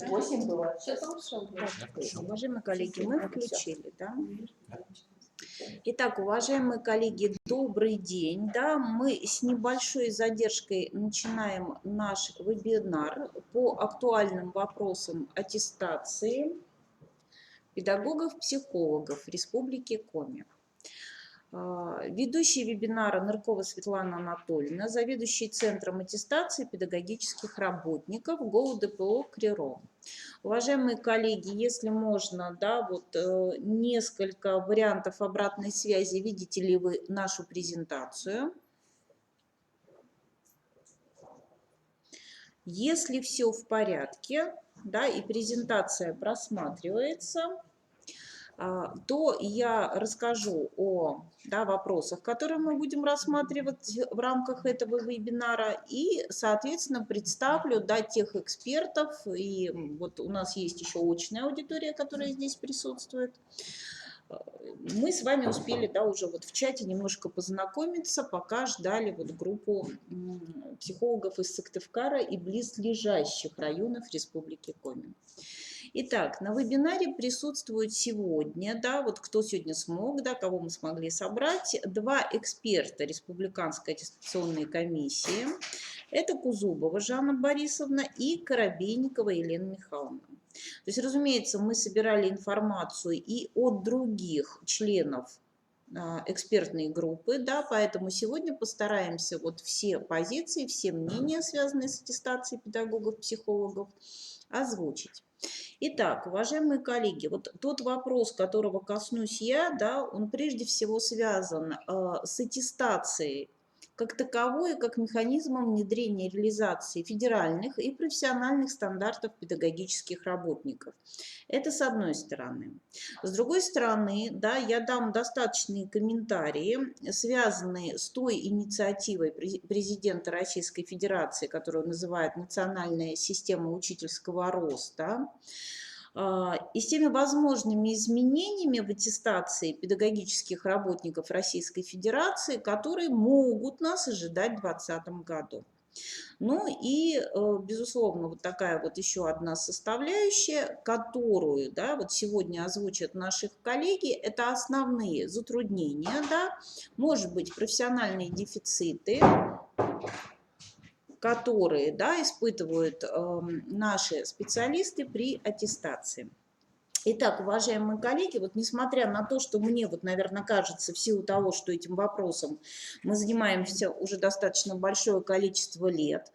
8 было. Уважаемые коллеги, мы включили, да? Итак, уважаемые коллеги, добрый день. Да, мы с небольшой задержкой начинаем наш вебинар по актуальным вопросам аттестации педагогов-психологов Республики Коми. Ведущий вебинара Ныркова Светлана Анатольевна, заведующий Центром аттестации педагогических работников ГОУ ДПО КРИРО. Уважаемые коллеги, если можно, да, вот несколько вариантов обратной связи. Видите ли вы нашу презентацию? Если все в порядке, да, и презентация просматривается, то я расскажу о вопросах, которые мы будем рассматривать в рамках этого вебинара, и, соответственно, представлю тех экспертов, и вот у нас есть еще очная аудитория, которая здесь присутствует. Мы с вами успели, уже вот в чате немножко познакомиться, пока ждали вот группу психологов из Сыктывкара и близлежащих районов Республики Коми. Итак, на вебинаре присутствуют сегодня, вот кто сегодня смог, кого мы смогли собрать, два эксперта Республиканской аттестационной комиссии. Это Кузубова Жанна Борисовна и Коробейникова Елена Михайловна. То есть, разумеется, мы собирали информацию и от других членов экспертной группы, поэтому сегодня постараемся вот все позиции, все мнения, связанные с аттестацией педагогов, психологов, озвучить. Итак, уважаемые коллеги, вот тот вопрос, которого коснусь я, он прежде всего связан с аттестацией как таковой, как механизмом внедрения и реализации федеральных и профессиональных стандартов педагогических работников. Это с одной стороны. С другой стороны, я дам достаточные комментарии, связанные с той инициативой президента Российской Федерации, которую называют «Национальная система учительского роста», и с теми возможными изменениями в аттестации педагогических работников Российской Федерации, которые могут нас ожидать в 2020 году. Ну и, безусловно, вот такая вот еще одна составляющая, которую вот сегодня озвучат наши коллеги, это основные затруднения, может быть, профессиональные дефициты, которые испытывают наши специалисты при аттестации. Итак, уважаемые коллеги, вот несмотря на то, что мне, наверное, кажется, в силу того, что этим вопросом мы занимаемся уже достаточно большое количество лет,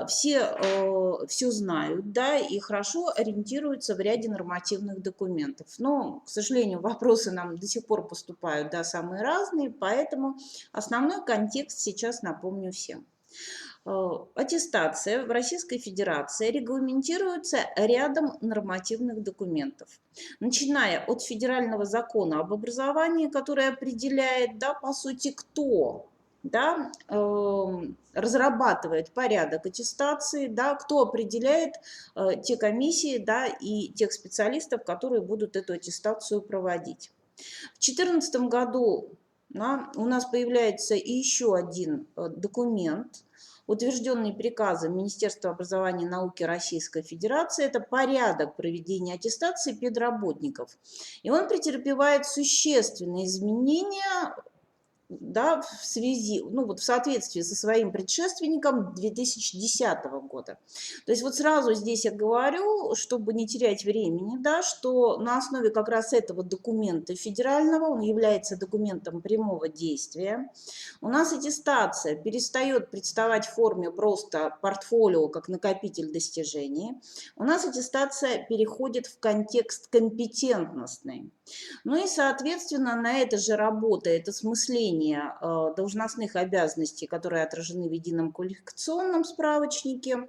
все знают, и хорошо ориентируются в ряде нормативных документов. Но, к сожалению, вопросы нам до сих пор поступают, самые разные, поэтому основной контекст сейчас напомню всем. Аттестация в Российской Федерации регламентируется рядом нормативных документов, начиная от федерального закона об образовании, который определяет, по сути, кто разрабатывает порядок аттестации, кто определяет те комиссии, и тех специалистов, которые будут эту аттестацию проводить. В 2014 году у нас появляется еще один документ, утвержденный приказом Министерства образования и науки Российской Федерации, это порядок проведения аттестации педработников. И он претерпевает существенные изменения в связи, в соответствии со своим предшественником 2010 года. То есть вот сразу здесь я говорю, чтобы не терять времени, что на основе как раз этого документа федерального, он является документом прямого действия, у нас аттестация перестает представать в форме просто портфолио как накопитель достижений, у нас аттестация переходит в контекст компетентностный. Ну и, соответственно, на это же работает осмысление должностных обязанностей, которые отражены в едином квалификационном справочнике.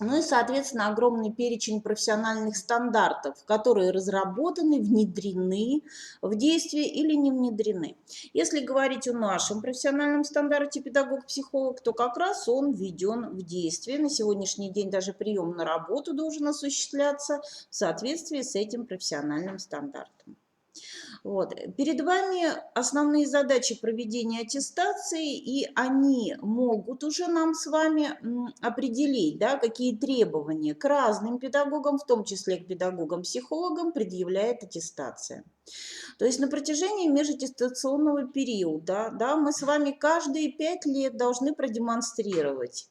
Ну и, соответственно, огромный перечень профессиональных стандартов, которые разработаны, внедрены в действие или не внедрены. Если говорить о нашем профессиональном стандарте педагог-психолог, то как раз он введен в действие. На сегодняшний день даже прием на работу должен осуществляться в соответствии с этим профессиональным стандартом. Вот. Перед вами основные задачи проведения аттестации, и они могут уже нам с вами определить, да, какие требования к разным педагогам, в том числе к педагогам-психологам, предъявляет аттестация. То есть на протяжении межаттестационного периода, да, мы с вами каждые 5 лет должны продемонстрировать,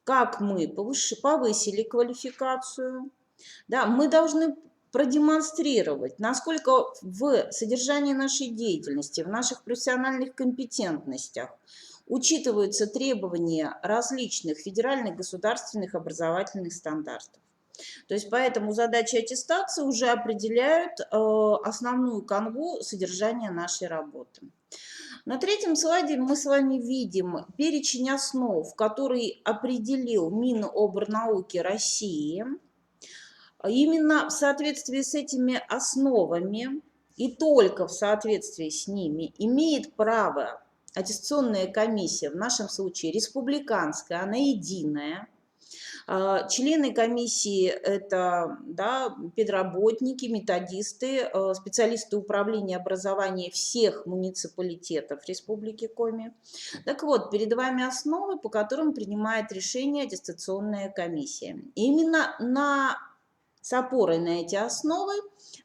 как мы повысили квалификацию, да, мы должны продемонстрировать, насколько в содержании нашей деятельности, в наших профессиональных компетентностях учитываются требования различных федеральных государственных образовательных стандартов. То есть поэтому задачи аттестации уже определяют основную канву содержания нашей работы. На третьем слайде мы с вами видим перечень основ, который определил Минобрнауки России. Именно в соответствии с этими основами и только в соответствии с ними имеет право аттестационная комиссия, в нашем случае республиканская, она единая. Члены комиссии – это, да, педработники, методисты, специалисты управления образования всех муниципалитетов Республики Коми. Так вот, перед вами основы, по которым принимает решение аттестационная комиссия. Именно с опорой на эти основы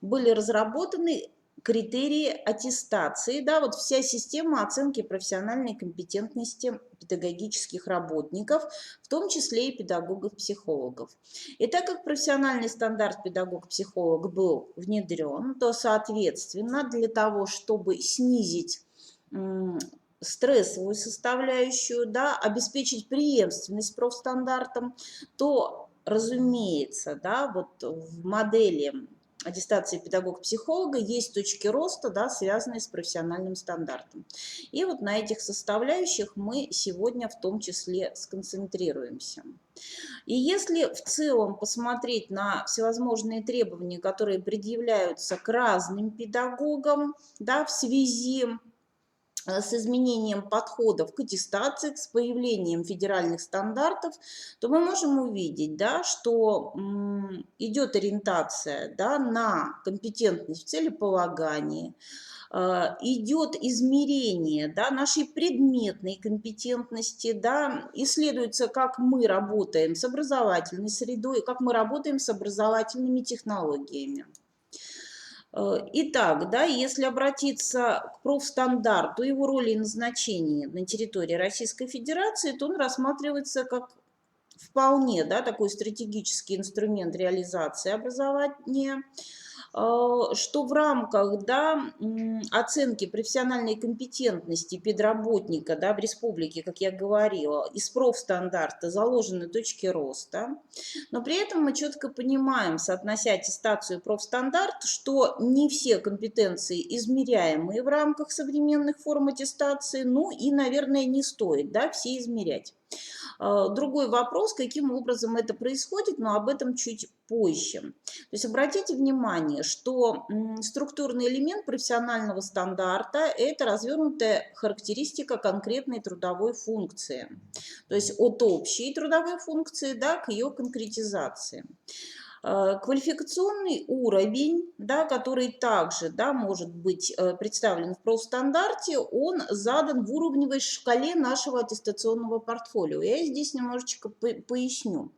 были разработаны критерии аттестации, да, вот вся система оценки профессиональной компетентности педагогических работников, в том числе и педагогов-психологов. И так как профессиональный стандарт педагог-психолог был внедрен, то, соответственно, для того, чтобы снизить стрессовую составляющую, да, обеспечить преемственность профстандартам, то, разумеется, да, вот в модели аттестации педагога-психолога есть точки роста, да, связанные с профессиональным стандартом. И вот на этих составляющих мы сегодня в том числе сконцентрируемся. И если в целом посмотреть на всевозможные требования, которые предъявляются к разным педагогам, да, в связи с изменением подходов к аттестации, с появлением федеральных стандартов, то мы можем увидеть, да, что идет ориентация, да, на компетентность в целеполагании, идет измерение, да, нашей предметной компетентности, да, исследуется, как мы работаем с образовательной средой, как мы работаем с образовательными технологиями. Итак, да, если обратиться к профстандарту, его роли и назначении на территории Российской Федерации, то он рассматривается как вполне, да, такой стратегический инструмент реализации образования, что в рамках, да, оценки профессиональной компетентности педработника, да, в республике, как я говорила, из профстандарта заложены точки роста, но при этом мы четко понимаем, соотнося аттестацию и профстандарт, что не все компетенции измеряемые в рамках современных форм аттестации, ну и, наверное, не стоит, да, все измерять. Другой вопрос, каким образом это происходит, но об этом чуть позже. То есть обратите внимание, что структурный элемент профессионального стандарта – это развернутая характеристика конкретной трудовой функции. То есть от общей трудовой функции, да, к ее конкретизации. Квалификационный уровень, да, который также, да, может быть представлен в профстандарте, он задан в уровневой шкале нашего аттестационного портфолио. Я здесь немножечко поясню.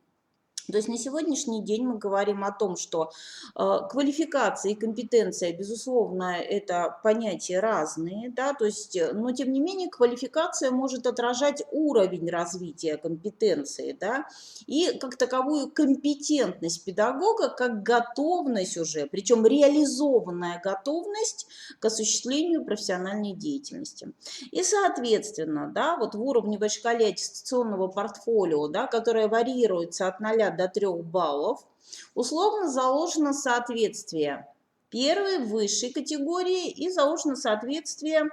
То есть на сегодняшний день мы говорим о том, что квалификация и компетенция, безусловно, это понятия разные, да, то есть, но тем не менее квалификация может отражать уровень развития компетенции, да, и как таковую компетентность педагога, как готовность уже, причем реализованная готовность к осуществлению профессиональной деятельности. И, соответственно, да, вот в уровневой шкале аттестационного портфолио, да, которая варьируется от 0 до 3 баллов, условно заложено соответствие первой, высшей категории и заложено соответствие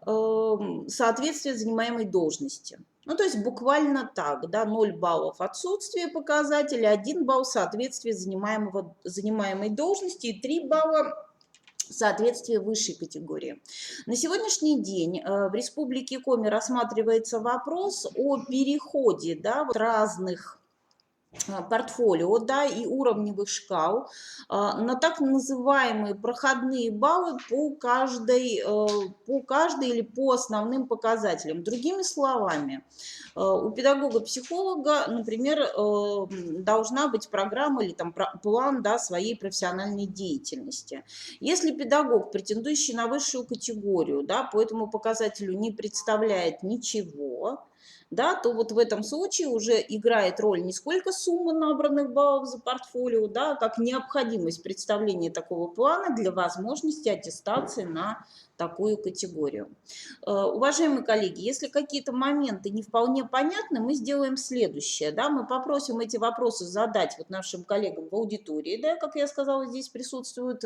занимаемой должности. Ну, то есть буквально так, да, 0 баллов отсутствие показателя, 1 балл соответствие занимаемой должности и 3 балла соответствие высшей категории. На сегодняшний день в Республике Коми рассматривается вопрос о переходе, да, разных портфолио, да, и уровневых шкал на так называемые проходные баллы по каждой или по основным показателям. Другими словами, у педагога-психолога, например, должна быть программа или там план, да, своей профессиональной деятельности. Если педагог, претендующий на высшую категорию, да, по этому показателю не представляет ничего, да, то вот в этом случае уже играет роль не сколько сумма набранных баллов за портфолио, да, как необходимость представления такого плана для возможности аттестации на такую категорию. Уважаемые коллеги, если какие-то моменты не вполне понятны, мы сделаем следующее. Да, мы попросим эти вопросы задать вот нашим коллегам в аудитории, да, как я сказала, здесь присутствуют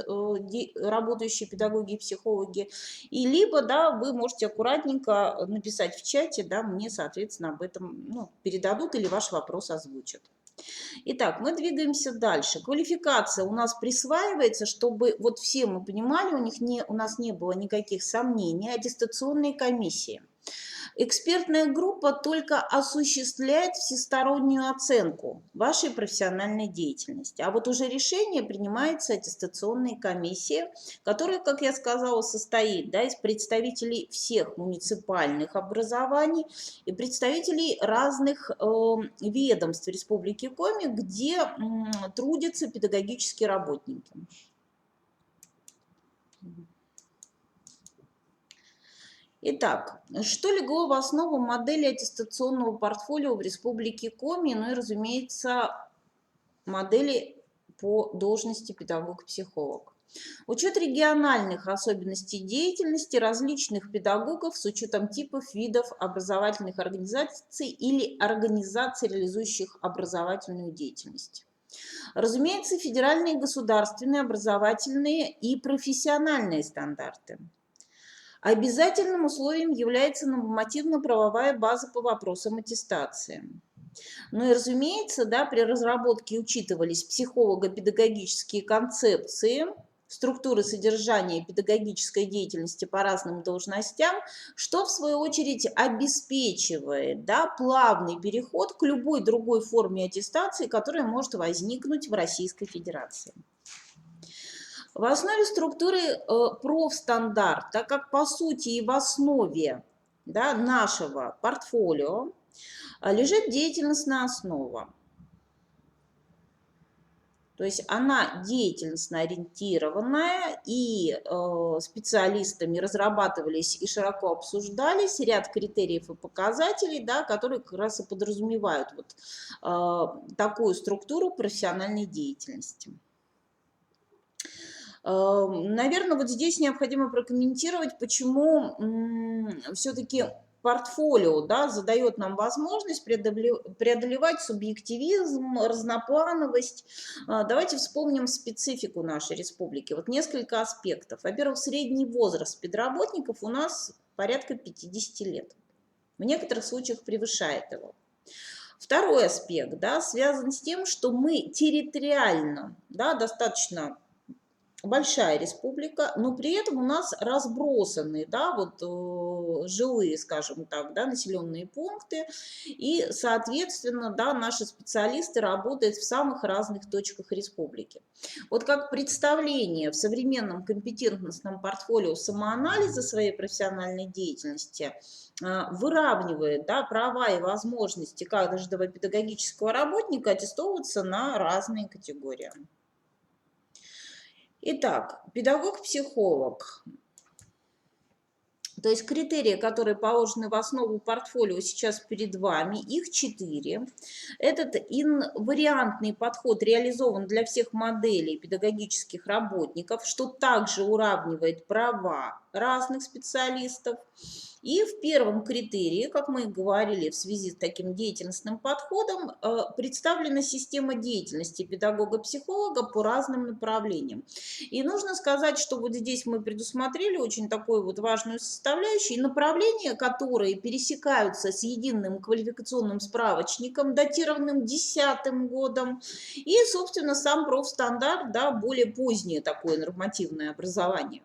работающие педагоги и психологи, и либо, да, вы можете аккуратненько написать в чате, да, мне, соответственно, об этом передадут или ваш вопрос озвучат. Итак, мы двигаемся дальше. Квалификация у нас присваивается, чтобы вот все мы понимали, у нас не было никаких сомнений, аттестационной комиссии. Экспертная группа только осуществляет всестороннюю оценку вашей профессиональной деятельности. А вот уже решение принимается аттестационной комиссией, которая, как я сказала, состоит, да, из представителей всех муниципальных образований и представителей разных ведомств Республики Коми, где трудятся педагогические работники. Итак, что легло в основу модели аттестационного портфолио в Республике Коми, ну и, разумеется, модели по должности педагог-психолог? Учет региональных особенностей деятельности различных педагогов с учетом типов, видов образовательных организаций или организаций, реализующих образовательную деятельность. Разумеется, федеральные, государственные, образовательные и профессиональные стандарты. Обязательным условием является нормативно-правовая база по вопросам аттестации. Ну и, разумеется, да, при разработке учитывались психолого-педагогические концепции, структуры содержания педагогической деятельности по разным должностям, что, в свою очередь, обеспечивает, да, плавный переход к любой другой форме аттестации, которая может возникнуть в Российской Федерации. В основе структуры профстандарт, так как по сути и в основе, да, нашего портфолио лежит деятельностная основа. То есть она деятельностно ориентированная, и специалистами разрабатывались и широко обсуждались ряд критериев и показателей, да, которые как раз и подразумевают вот такую структуру профессиональной деятельности. Наверное, вот здесь необходимо прокомментировать, почему все-таки портфолио, да, задает нам возможность преодолевать субъективизм, разноплановость. Давайте вспомним специфику нашей республики. Вот несколько аспектов. Во-первых, средний возраст педработников у нас порядка 50 лет. В некоторых случаях превышает его. Второй аспект, да, связан с тем, что мы территориально, да, достаточно большая республика, но при этом у нас разбросаны, да, вот жилые, скажем так, да, населенные пункты, и, соответственно, да, наши специалисты работают в самых разных точках республики. Вот как представление в современном компетентностном портфолио самоанализа своей профессиональной деятельности выравнивает, да, права и возможности каждого педагогического работника аттестовываться на разные категории. Итак, педагог-психолог. То есть критерии, которые положены в основу портфолио сейчас перед вами, их 4. Этот инвариантный подход реализован для всех моделей педагогических работников, что также уравнивает права разных специалистов. И в первом критерии, как мы и говорили, в связи с таким деятельностным подходом, представлена система деятельности педагога-психолога по разным направлениям. И нужно сказать, что вот здесь мы предусмотрели очень такую вот важную составляющую, направления, которые пересекаются с единым квалификационным справочником, датированным 2010 годом, и, собственно, сам профстандарт, да, более позднее такое нормативное образование.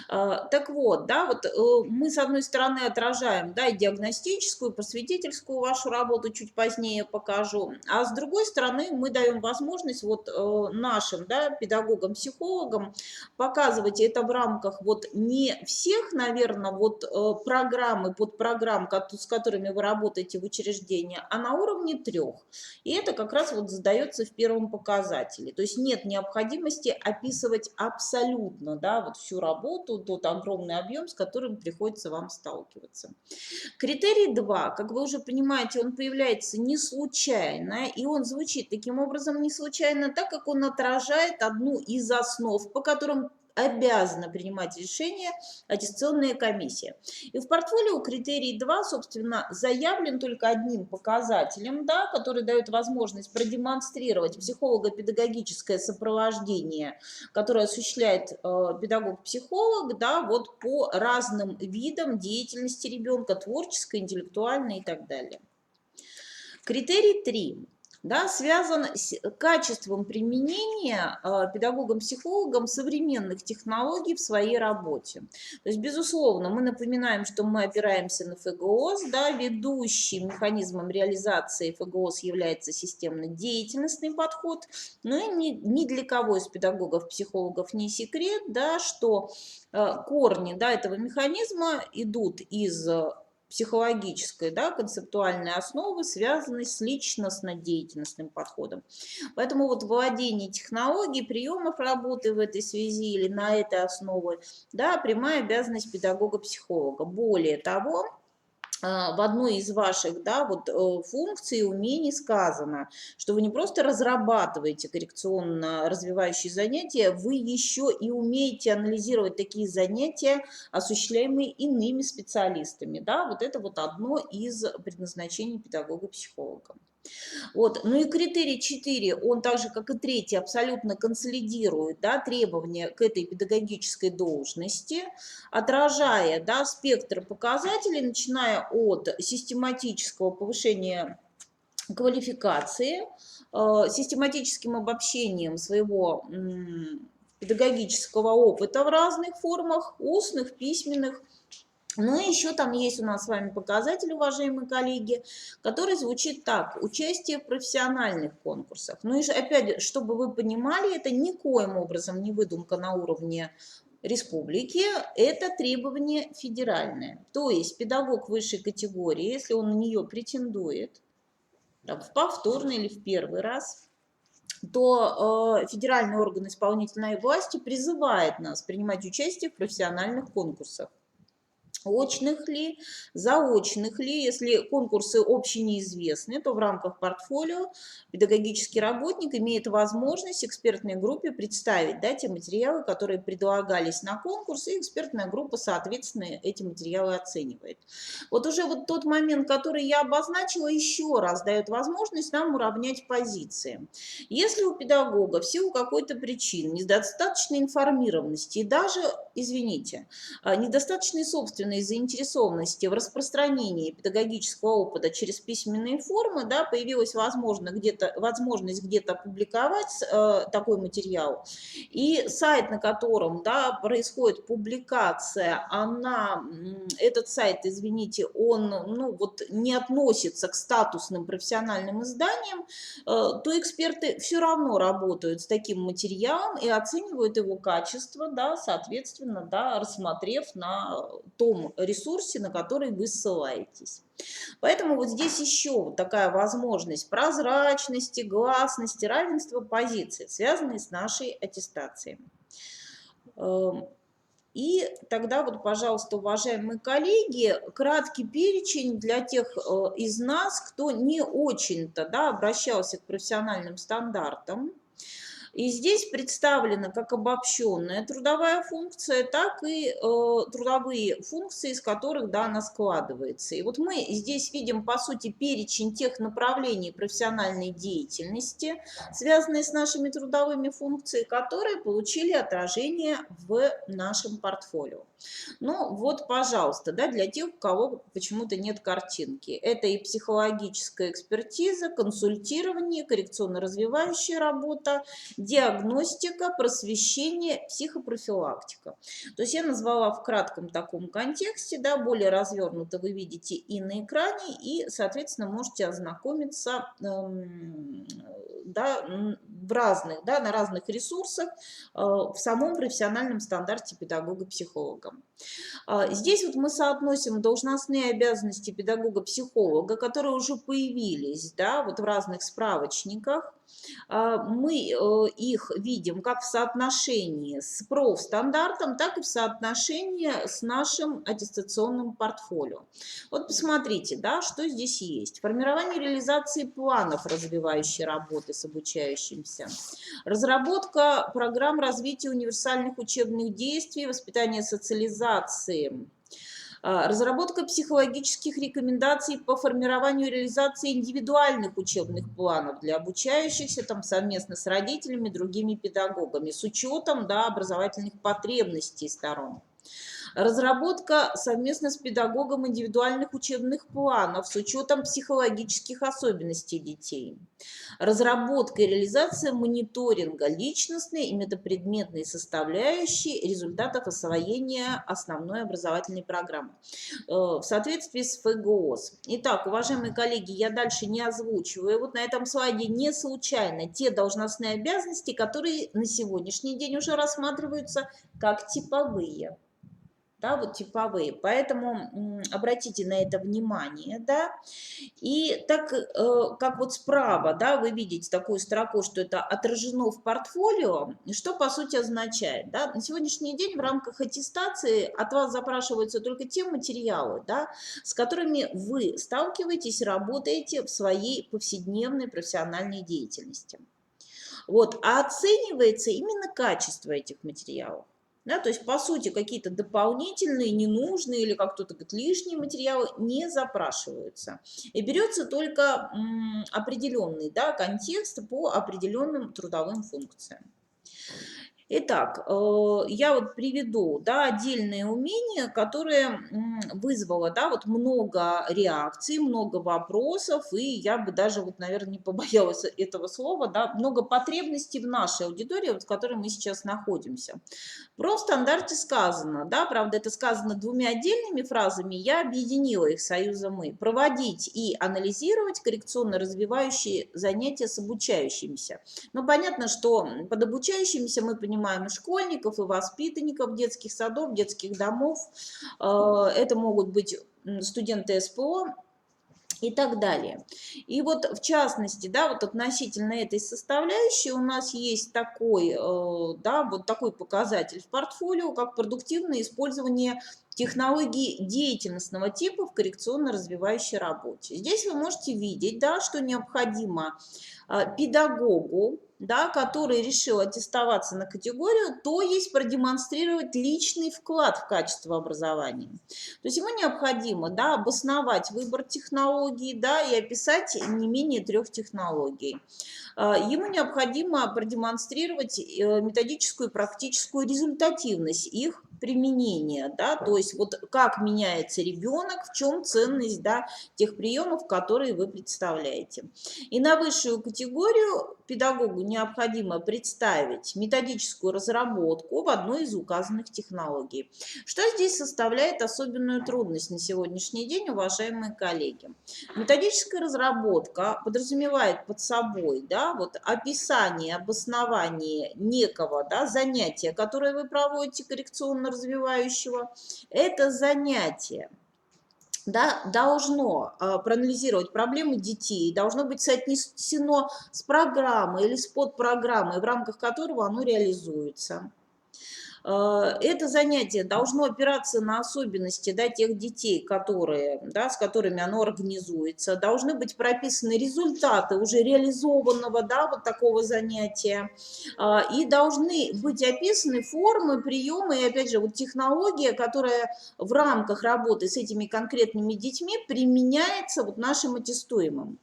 Так вот, да, вот мы с одной стороны отражаем, да, и диагностическую, просветительскую вашу работу, чуть позднее покажу, а с другой стороны мы даем возможность вот нашим, да, педагогам, психологам показывать это в рамках вот не всех, наверное, вот программ и подпрограмм, с которыми вы работаете в учреждении, а на уровне 3. И это как раз вот задается в первом показателе. То есть нет необходимости описывать абсолютно, да, вот всю работу, тот огромный объем, с которым приходится вам сталкиваться. Критерий 2, как вы уже понимаете, он появляется не случайно, и он звучит таким образом не случайно, так как он отражает одну из основ, по которым обязана принимать решение аттестационная комиссия. И в портфолио критерий 2, собственно, заявлен только одним показателем, да, который дает возможность продемонстрировать психолого-педагогическое сопровождение, которое осуществляет педагог-психолог, да, вот по разным видам деятельности ребенка, творческой, интеллектуальной и так далее. Критерий 3. Да, связан с качеством применения педагогом-психологом современных технологий в своей работе. То есть, безусловно, мы напоминаем, что мы опираемся на ФГОС, да, ведущим механизмом реализации ФГОС является системно-деятельностный подход, но и ни для кого из педагогов-психологов не секрет, да, что корни, да, этого механизма идут из психологической, да, концептуальной основы, связанной с личностно-деятельностным подходом. Поэтому вот владение технологией, приемов работы в этой связи или на этой основе, да, прямая обязанность педагога-психолога. Более того, в одной из ваших, да, вот, функций и умений сказано, что вы не просто разрабатываете коррекционно развивающие занятия, вы еще и умеете анализировать такие занятия, осуществляемые иными специалистами. Да? Вот это вот одно из предназначений педагога-психолога. Вот. Ну и критерий 4, он так же, как и 3, абсолютно консолидирует, да, требования к этой педагогической должности, отражая, да, спектр показателей, начиная от систематического повышения квалификации, систематическим обобщением своего педагогического опыта в разных формах, устных, письменных. Ну и еще там есть у нас с вами показатель, уважаемые коллеги, который звучит так: участие в профессиональных конкурсах. Ну и опять, чтобы вы понимали, это никоим образом не выдумка на уровне республики, это требование федеральное. То есть педагог высшей категории, если он на нее претендует, там, в повторный или в первый раз, то федеральный орган исполнительной власти призывает нас принимать участие в профессиональных конкурсах. Очных ли, заочных ли, если конкурсы общенеизвестны, то в рамках портфолио педагогический работник имеет возможность экспертной группе представить, да, те материалы, которые предлагались на конкурс, и экспертная группа, соответственно, эти материалы оценивает. Вот уже вот тот момент, который я обозначила, еще раз дает возможность нам уравнять позиции. Если у педагога в силу какой-то причины, недостаточной информированности и даже, извините, недостаточной собственной заинтересованности в распространении педагогического опыта через письменные формы, да, появилась возможность где-то публиковать такой материал. И сайт, на котором, да, происходит публикация, этот сайт, извините, он, ну, вот, не относится к статусным профессиональным изданиям, то эксперты все равно работают с таким материалом и оценивают его качество, да, соответственно, да, рассмотрев на том ресурсе, на который вы ссылаетесь. Поэтому вот здесь еще вот такая возможность прозрачности, гласности, равенства позиций, связанные с нашей аттестацией. И тогда вот, пожалуйста, уважаемые коллеги, краткий перечень для тех из нас, кто не очень-то, да, обращался к профессиональным стандартам. И здесь представлена как обобщенная трудовая функция, так и трудовые функции, из которых, да, она складывается. И вот мы здесь видим, по сути, перечень тех направлений профессиональной деятельности, связанные с нашими трудовыми функциями, которые получили отражение в нашем портфолио. Ну вот, пожалуйста, да, для тех, у кого почему-то нет картинки. Это и психологическая экспертиза, консультирование, коррекционно-развивающая работа, диагностика, просвещение, психопрофилактика. То есть я назвала в кратком таком контексте, да, более развернуто вы видите и на экране, и, соответственно, можете ознакомиться да, в разных, да, на разных ресурсах в самом профессиональном стандарте педагога-психолога. Здесь вот мы соотносим должностные обязанности педагога-психолога, которые уже появились, да, вот в разных справочниках. Мы их видим как в соотношении с профстандартом, так и в соотношении с нашим аттестационным портфолио. Вот посмотрите, да, что здесь есть. Формирование реализации планов развивающей работы с обучающимся. Разработка программ развития универсальных учебных действий, воспитания социализации. Разработка психологических рекомендаций по формированию и реализации индивидуальных учебных планов для обучающихся там, совместно с родителями, другими педагогами, с учетом, да, образовательных потребностей сторон. Разработка совместно с педагогом индивидуальных учебных планов с учетом психологических особенностей детей. Разработка и реализация мониторинга личностной и метапредметной составляющей результатов освоения основной образовательной программы в соответствии с ФГОС. Итак, уважаемые коллеги, я дальше не озвучиваю. Вот на этом слайде не случайно те должностные обязанности, которые на сегодняшний день уже рассматриваются как типовые. Да, вот типовые, поэтому обратите на это внимание, да, и так как вот справа, да, вы видите такую строку, что это отражено в портфолио, что по сути означает, да, на сегодняшний день в рамках аттестации от вас запрашиваются только те материалы, да, с которыми вы сталкиваетесь, работаете в своей повседневной профессиональной деятельности, вот, а оценивается именно качество этих материалов. Да, то есть, по сути, какие-то дополнительные, ненужные или, как кто-то говорит, лишние материалы не запрашиваются. И берется только определенный, да, контекст по определенным трудовым функциям. Итак, я вот приведу, да, отдельные умения, которые вызвало, да, вот много реакций, много вопросов, и я бы даже, вот, наверное, не побоялась этого слова, да, много потребностей в нашей аудитории, вот, в которой мы сейчас находимся. Про в стандарте сказано, да, правда, это сказано двумя отдельными фразами, я объединила их союзом «и». Проводить и анализировать коррекционно-развивающие занятия с обучающимися. Но понятно, что под обучающимися мы понимаем и школьников, и воспитанников детских садов, детских домов. Это могут быть студенты СПО и так далее. И вот в частности, да, вот относительно этой составляющей у нас есть такой, да, вот такой показатель в портфолио, как продуктивное использование технологий деятельностного типа в коррекционно-развивающей работе. Здесь вы можете видеть, да, что необходимо педагогу, да, который решил аттестоваться на категорию, то есть продемонстрировать личный вклад в качество образования. То есть ему необходимо, да, обосновать выбор технологий, да, и описать не менее 3 технологий. Ему необходимо продемонстрировать методическую и практическую результативность их применения, да, то есть вот как меняется ребенок, в чем ценность, да, тех приемов, которые вы представляете. И на высшую категорию педагогу необходимо представить методическую разработку в одной из указанных технологий. Что здесь составляет особенную трудность на сегодняшний день, уважаемые коллеги? Методическая разработка подразумевает под собой, да, вот описание, обоснование некого, да, занятия, которое вы проводите коррекционно-развивающего. Это занятие, да, должно проанализировать проблемы детей, должно быть соотнесено с программой или с подпрограммой, в рамках которого оно реализуется. Это занятие должно опираться на особенности, да, тех детей, которые, да, с которыми оно организуется. Должны быть прописаны результаты уже реализованного, да, вот такого занятия. И должны быть описаны формы, приемы и, опять же, вот технология, которая в рамках работы с этими конкретными детьми применяется вот нашим аттестуемым.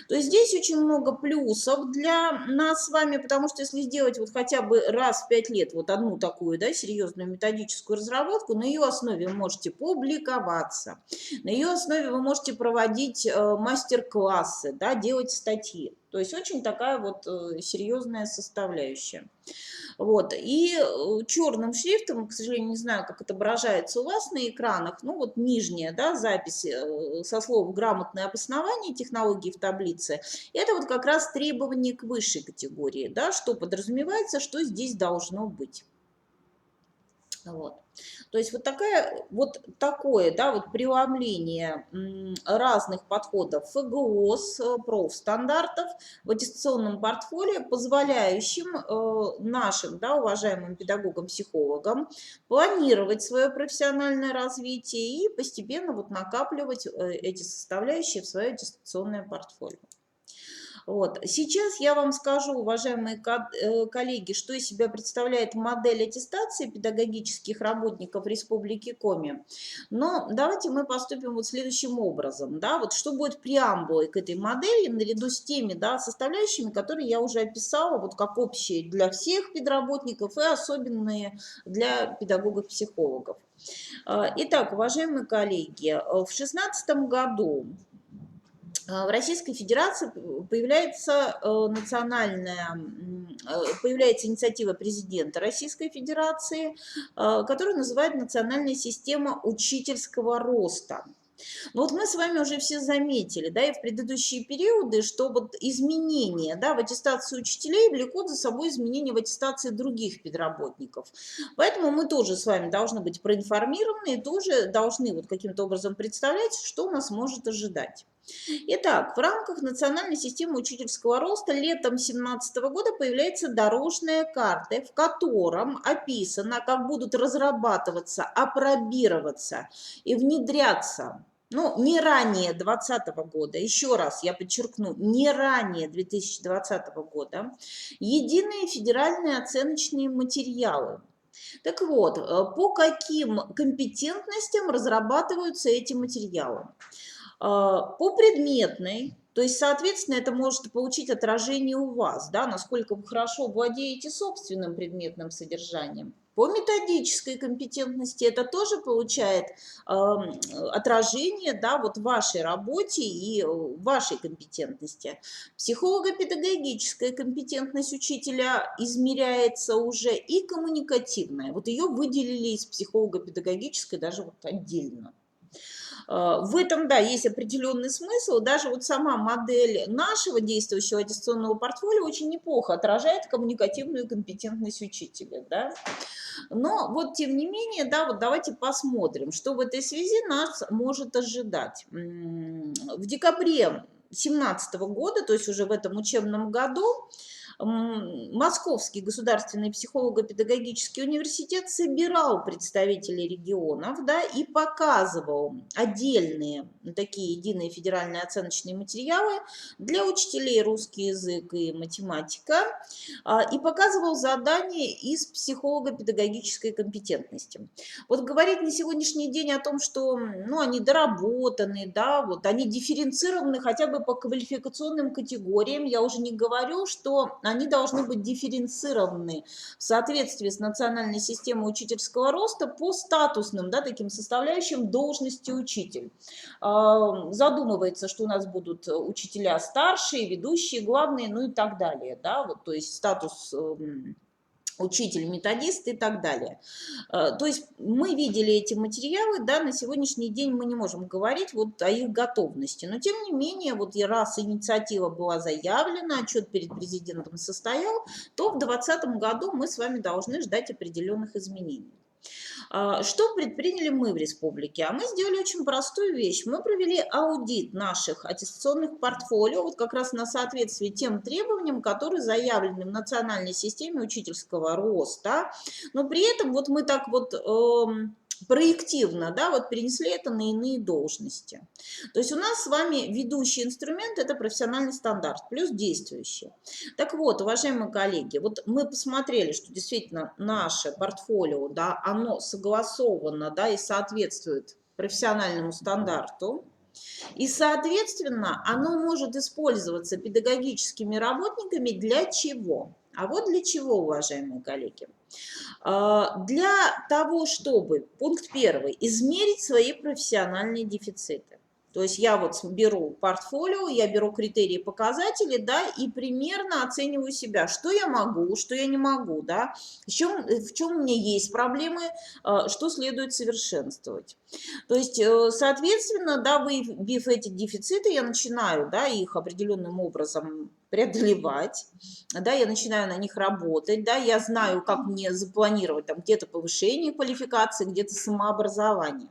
То есть здесь очень много плюсов для нас с вами, потому что если сделать вот хотя бы раз в 5 лет вот одну такую, да, да, серьезную методическую разработку, на ее основе вы можете публиковаться, на ее основе вы можете проводить мастер-классы, да, делать статьи. То есть очень такая вот серьезная составляющая. Вот. И черным шрифтом, к сожалению, не знаю, как отображается у вас на экранах, ну вот нижняя, да, запись со слов «грамотное обоснование технологий в таблице», это вот как раз требование к высшей категории, да, что подразумевается, что здесь должно быть. Вот. То есть вот такое, да, вот преломление разных подходов ФГОС, профстандартов в аттестационном портфолио, позволяющим нашим, да, уважаемым педагогам-психологам планировать свое профессиональное развитие и постепенно вот накапливать эти составляющие в свое аттестационное портфолио. Вот. Сейчас я вам скажу, уважаемые коллеги, что из себя представляет модель аттестации педагогических работников Республики Коми. Но давайте мы поступим вот следующим образом. Да? Вот что будет преамбулой к этой модели, наряду с теми, да, составляющими, которые я уже описала, вот как общие для всех педработников и особенные для педагогов-психологов. Итак, уважаемые коллеги, в 2016 году в Российской Федерации появляется инициатива президента Российской Федерации, которую называют «Национальная система учительского роста». Но вот мы с вами уже все заметили, да, и в предыдущие периоды, что вот изменения, да, в аттестации учителей влекут за собой изменения в аттестации других педработников. Поэтому мы тоже с вами должны быть проинформированы и тоже должны вот каким-то образом представлять, что нас может ожидать. Итак, в рамках национальной системы учительского роста летом 2017 года появляется дорожная карта, в котором описано, как будут разрабатываться, апробироваться и внедряться, ну, не ранее 2020 года, еще раз я подчеркну, не ранее 2020 года, единые федеральные оценочные материалы. Так вот, по каким компетентностям разрабатываются эти материалы? По предметной, то есть, соответственно, это может получить отражение у вас, да, насколько вы хорошо владеете собственным предметным содержанием. По методической компетентности это тоже получает отражение, да, вот в вашей работе и вашей компетентности. Психолого-педагогическая компетентность учителя измеряется уже и коммуникативная. Вот ее выделили из психолого-педагогической даже вот отдельно. В этом, да, есть определенный смысл. Даже вот сама модель нашего действующего аттестационного портфолио очень неплохо отражает коммуникативную компетентность учителя, да. Но вот тем не менее, да, вот давайте посмотрим, что в этой связи нас может ожидать. В декабре 2017 года, то есть уже в этом учебном году, Московский государственный психолого-педагогический университет собирал представителей регионов, да, и показывал отдельные такие единые федеральные оценочные материалы для учителей русский язык и математика, и показывал задания из психолого-педагогической компетентности. Вот говорить на сегодняшний день о том, что, ну, они доработаны, да, вот они дифференцированы хотя бы по квалификационным категориям, я уже не говорю, что они должны быть дифференцированы в соответствии с национальной системой учительского роста по статусным, да, таким составляющим должности учитель. Задумывается, что у нас будут учителя старшие, ведущие, главные, ну и так далее, да, вот, то есть статус учитель, методист и так далее. То есть мы видели эти материалы, да, на сегодняшний день мы не можем говорить вот о их готовности, но тем не менее, вот и раз инициатива была заявлена, отчет перед президентом состоял, то в 2020 году мы с вами должны ждать определенных изменений. Что предприняли мы в республике? А мы сделали очень простую вещь. Мы провели аудит наших аттестационных портфолио, вот как раз на соответствие тем требованиям, которые заявлены в национальной системе учительского роста. Но при этом вот мы так вот проективно, да, вот перенесли это на иные должности. То есть у нас с вами ведущий инструмент – это профессиональный стандарт, плюс действующий. Так вот, уважаемые коллеги, вот мы посмотрели, что действительно наше портфолио, да, оно согласовано, да, и соответствует профессиональному стандарту. И, соответственно, оно может использоваться педагогическими работниками для чего? А вот для чего, уважаемые коллеги? Для того, чтобы, пункт первый, измерить свои профессиональные дефициты. То есть я вот беру портфолио, я беру критерии, показатели, да, и примерно оцениваю себя, что я могу, что я не могу, да, в чем у меня есть проблемы, что следует совершенствовать. То есть, соответственно, да, выявив эти дефициты, я начинаю, да, их определенным образом преодолевать, да, я начинаю на них работать, да, я знаю, как мне запланировать там где-то повышение квалификации, где-то самообразование.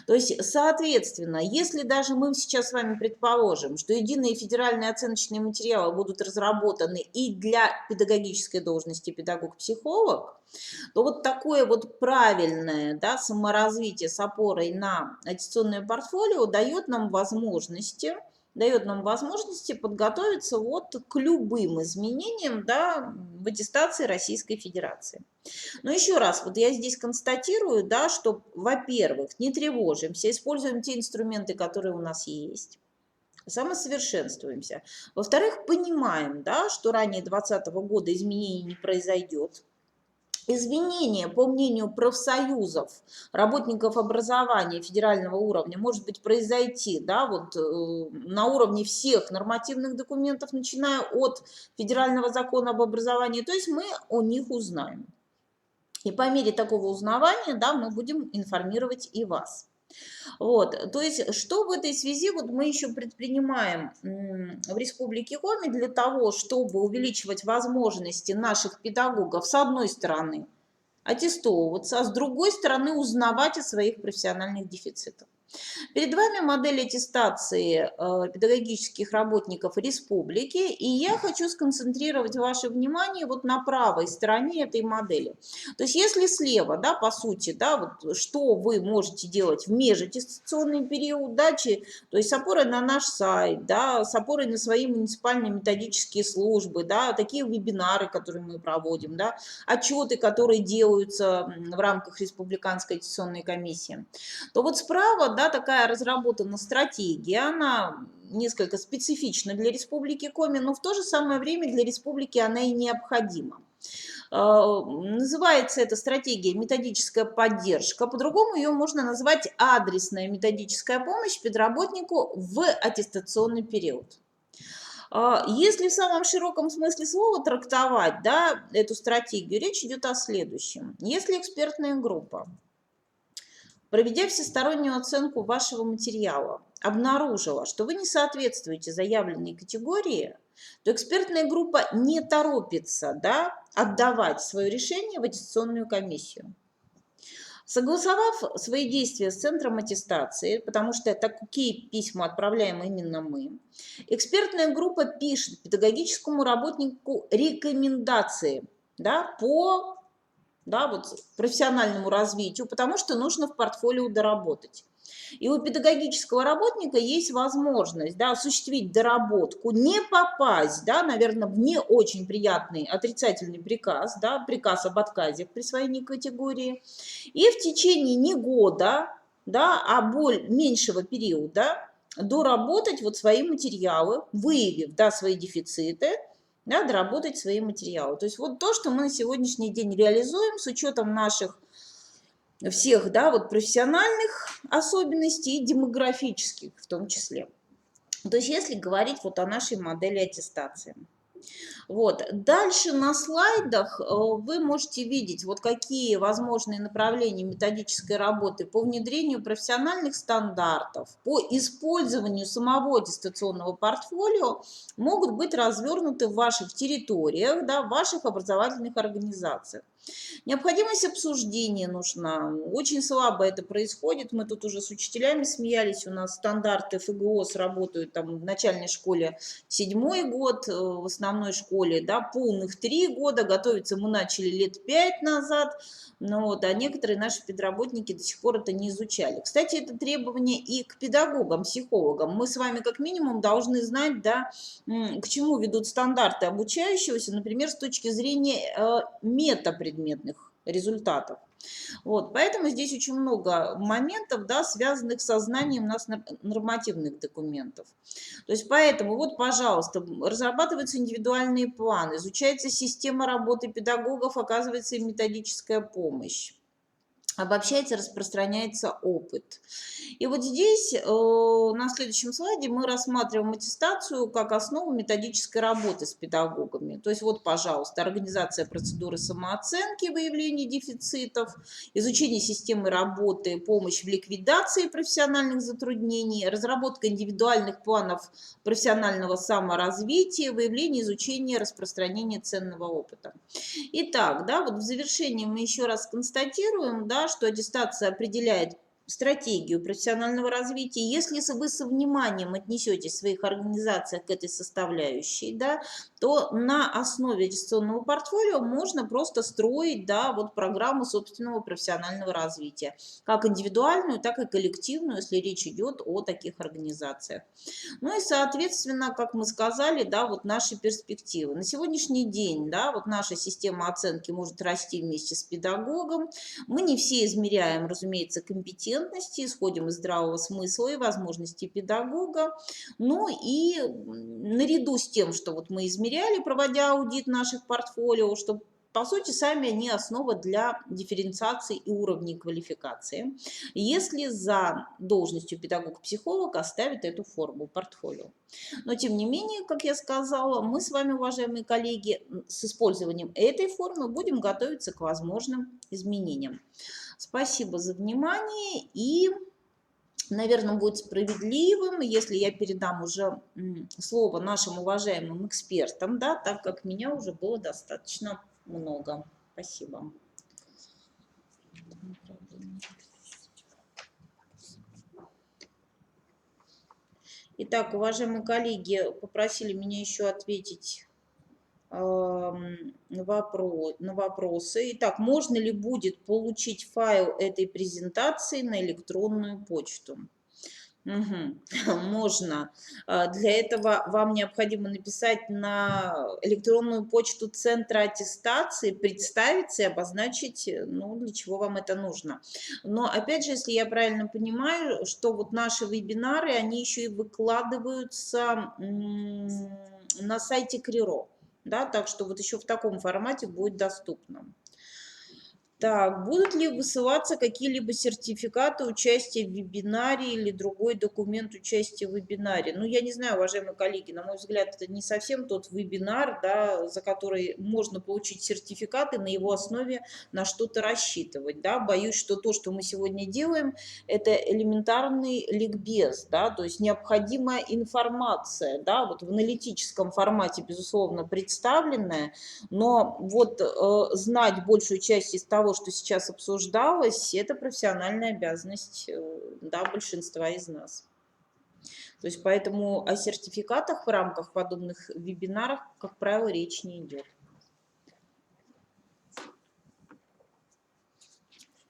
То есть, соответственно, если даже мы сейчас с вами предположим, что единые федеральные оценочные материалы будут разработаны и для педагогической должности педагог-психолог, то вот такое вот правильное, да, саморазвитие с опорой на аттестационное портфолио дает нам возможности подготовиться вот к любым изменениям, да, в аттестации Российской Федерации. Но еще раз, вот я здесь констатирую, да, что, во-первых, не тревожимся, используем те инструменты, которые у нас есть, самосовершенствуемся. Во-вторых, понимаем, да, что ранее 2020 года изменений не произойдет. Изменения, по мнению профсоюзов, работников образования федерального уровня, может быть произойти, да, вот на уровне всех нормативных документов, начиная от федерального закона об образовании, то есть мы о них узнаем. И по мере такого узнавания, да, мы будем информировать и вас. Вот, то есть, что в этой связи вот мы еще предпринимаем в Республике Коми для того, чтобы увеличивать возможности наших педагогов, с одной стороны, аттестовываться, а с другой стороны, узнавать о своих профессиональных дефицитах. Перед вами модель аттестации педагогических работников республики, и я хочу сконцентрировать ваше внимание вот на правой стороне этой модели. То есть если слева, да, по сути, да, вот что вы можете делать в межаттестационный период, да, то есть с опорой на наш сайт, да, с опорой на свои муниципальные методические службы, да, такие вебинары, которые мы проводим, да, отчеты, которые делаются в рамках Республиканской аттестационной комиссии, то вот справа, да, такая разработана стратегия, она несколько специфична для Республики Коми, но в то же самое время для республики она и необходима. Называется эта стратегия методическая поддержка, по-другому ее можно назвать адресная методическая помощь педработнику в аттестационный период. Если в самом широком смысле слова трактовать, да, эту стратегию, речь идет о следующем. Если экспертная группа, проведя всестороннюю оценку вашего материала, обнаружила, что вы не соответствуете заявленной категории, то экспертная группа не торопится, да, отдавать свое решение в аттестационную комиссию. Согласовав свои действия с центром аттестации, потому что такие письма отправляем именно мы, экспертная группа пишет педагогическому работнику рекомендации, да, по, да, вот, профессиональному развитию, потому что нужно в портфолио доработать. И у педагогического работника есть возможность, да, осуществить доработку, не попасть, да, наверное, в не очень приятный отрицательный приказ, да, приказ об отказе в присвоении категории, и в течение не года, да, а меньшего периода доработать вот свои материалы, выявив, да, свои дефициты, да, доработать свои материалы. То есть вот то, что мы на сегодняшний день реализуем с учетом наших всех, да, вот профессиональных особенностей и демографических в том числе. То есть если говорить вот о нашей модели аттестации. Вот. Дальше на слайдах вы можете видеть, вот какие возможные направления методической работы по внедрению профессиональных стандартов, по использованию самого аттестационного портфолио могут быть развернуты в ваших территориях, да, в ваших образовательных организациях. Необходимость обсуждения нужна. Очень слабо это происходит. Мы тут уже с учителями смеялись. У нас стандарты ФГОС работают там в начальной школе 7-й год, в основной школе, да, полных 3 года. Готовиться мы начали лет 5 назад. Ну, вот, а некоторые наши педработники до сих пор это не изучали. Кстати, это требование и к педагогам, психологам. Мы с вами как минимум должны знать, да, к чему ведут стандарты обучающегося, например, с точки зрения метапредметных результатов. Вот, поэтому здесь очень много моментов, да, связанных со знанием нас нормативных документов. То есть поэтому вот, пожалуйста, разрабатываются индивидуальные планы, изучается система работы педагогов, оказывается им методическая помощь. Обобщается, распространяется опыт. И вот здесь на следующем слайде мы рассматриваем аттестацию как основу методической работы с педагогами. То есть вот, пожалуйста, организация процедуры самооценки, выявление дефицитов, изучение системы работы, помощь в ликвидации профессиональных затруднений, разработка индивидуальных планов профессионального саморазвития, выявление, изучение, распространение ценного опыта. Итак, да, вот в завершении мы еще раз констатируем, да, что аттестация определяет стратегию профессионального развития. Если вы со вниманием отнесетесь в своих организациях к этой составляющей, да, то на основе аттестационного портфолио можно просто строить, да, вот программу собственного профессионального развития, как индивидуальную, так и коллективную, если речь идет о таких организациях. Ну и, соответственно, как мы сказали, да, вот наши перспективы. На сегодняшний день, да, вот наша система оценки может расти вместе с педагогом. Мы не все измеряем, разумеется, компетентности, исходим из здравого смысла и возможностей педагога. Ну и наряду с тем, что вот мы измеряли, проводя аудит наших портфолио, чтобы по сути, сами они основа для дифференциации и уровней квалификации, если за должностью педагог-психолог оставит эту форму портфолио. Но, тем не менее, как я сказала, мы с вами, уважаемые коллеги, с использованием этой формы будем готовиться к возможным изменениям. Спасибо за внимание и, наверное, будет справедливым, если я передам уже слово нашим уважаемым экспертам, да, так как меня уже было достаточно много. Спасибо. Итак, уважаемые коллеги, попросили меня еще ответить на вопросы. Итак, можно ли будет получить файл этой презентации на электронную почту? Угу. Можно. Для этого вам необходимо написать на электронную почту Центра аттестации, представиться и обозначить, ну, для чего вам это нужно. Но, опять же, если я правильно понимаю, что вот наши вебинары, они еще и выкладываются на сайте Криро, да, так что вот еще в таком формате будет доступно. Так, будут ли высылаться какие-либо сертификаты участия в вебинаре или другой документ участия в вебинаре? Ну, я не знаю, уважаемые коллеги, на мой взгляд, это не совсем тот вебинар, да, за который можно получить сертификат и на его основе на что-то рассчитывать. Да. Боюсь, что то, что мы сегодня делаем, это элементарный ликбез, да, то есть необходимая информация, да, вот в аналитическом формате, безусловно, представленная, но вот знать большую часть из того, что сейчас обсуждалось, это профессиональная обязанность, да, большинства из нас. То есть поэтому о сертификатах в рамках подобных вебинаров, как правило, речь не идет.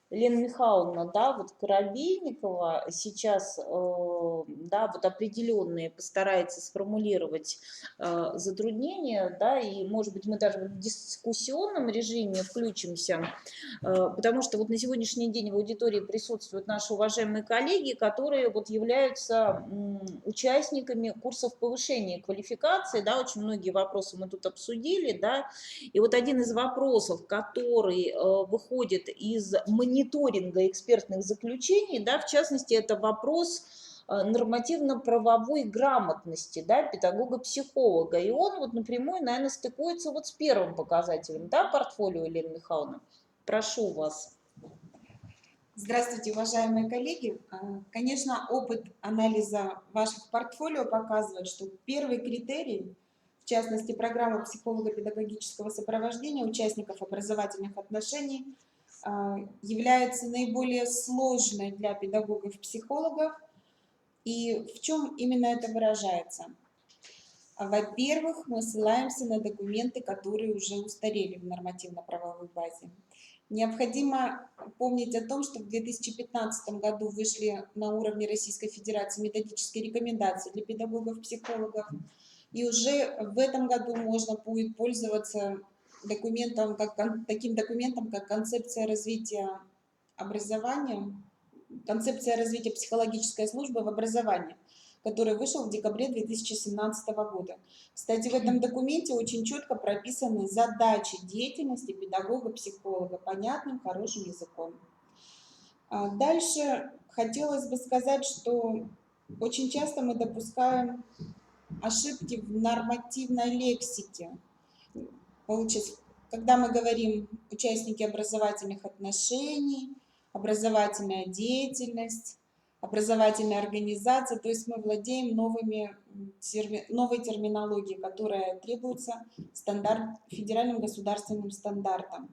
Елена Михайловна, да, вот Коробейникова сейчас, да, вот определенные постарается сформулировать затруднения, да, и, может быть, мы даже в дискуссионном режиме включимся, потому что вот на сегодняшний день в аудитории присутствуют наши уважаемые коллеги, которые вот являются участниками курсов повышения квалификации, да, очень многие вопросы мы тут обсудили, да, и вот один из вопросов, который выходит из мониторинга экспертных заключений, да, в частности, это вопрос нормативно-правовой грамотности, да, педагога-психолога. И он вот напрямую, наверное, стыкуется вот с первым показателем, да, портфолио, Елена Михайловна. Прошу вас. Здравствуйте, уважаемые коллеги. Конечно, опыт анализа ваших портфолио показывает, что первый критерий, в частности, программа психолого-педагогического сопровождения участников образовательных отношений, является наиболее сложной для педагогов-психологов. И в чем именно это выражается? Во-первых, мы ссылаемся на документы, которые уже устарели в нормативно-правовой базе. Необходимо помнить о том, что в 2015 году вышли на уровне Российской Федерации методические рекомендации для педагогов-психологов, и уже в этом году можно будет пользоваться таким документом, как концепция развития образования, концепция развития психологической службы в образовании, который вышел в декабре 2017 года. Кстати, в этом документе очень четко прописаны задачи деятельности педагога-психолога понятным, хорошим языком. Дальше хотелось бы сказать, что очень часто мы допускаем ошибки в нормативной лексике. Получается, когда мы говорим участники образовательных отношений, образовательная деятельность, образовательная организация, то есть мы владеем новой терминологией, которая требуется федеральным государственным стандартом.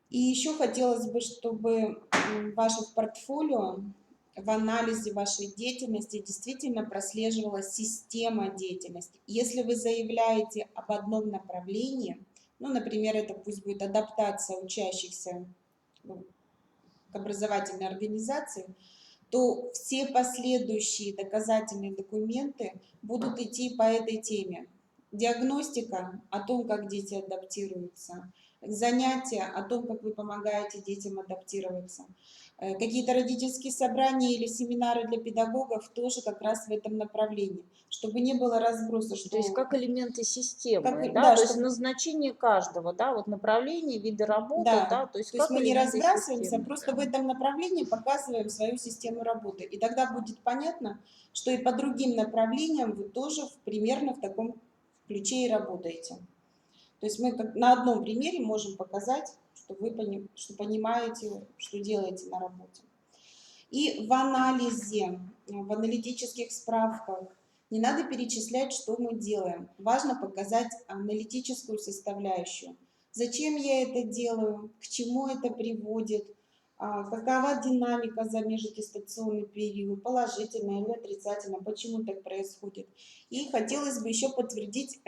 И еще хотелось бы, чтобы в ваших портфолио, в анализе вашей деятельности действительно прослеживалась система деятельности. Если вы заявляете об одном направлении, ну, например, это пусть будет адаптация учащихся к образовательной организации, то все последующие доказательные документы будут идти по этой теме. Диагностика о том, как дети адаптируются, занятия о том, как вы помогаете детям адаптироваться, какие-то родительские собрания или семинары для педагогов тоже как раз в этом направлении, чтобы не было разброса. То есть как элементы системы, да, то есть назначение каждого, да, вот направления, виды работы, да, то есть то есть как мы не элементы разбрасываемся, системы. просто в этом направлении показываем свою систему работы. И тогда будет понятно, что и по другим направлениям вы тоже примерно в таком ключе и работаете. То есть мы на одном примере можем показать, что вы понимаете, что делаете на работе. И в анализе, в аналитических справках не надо перечислять, что мы делаем. Важно показать аналитическую составляющую. Зачем я это делаю, к чему это приводит, какова динамика за межаттестационный период, положительная или отрицательная, почему так происходит. И хотелось бы еще подтвердить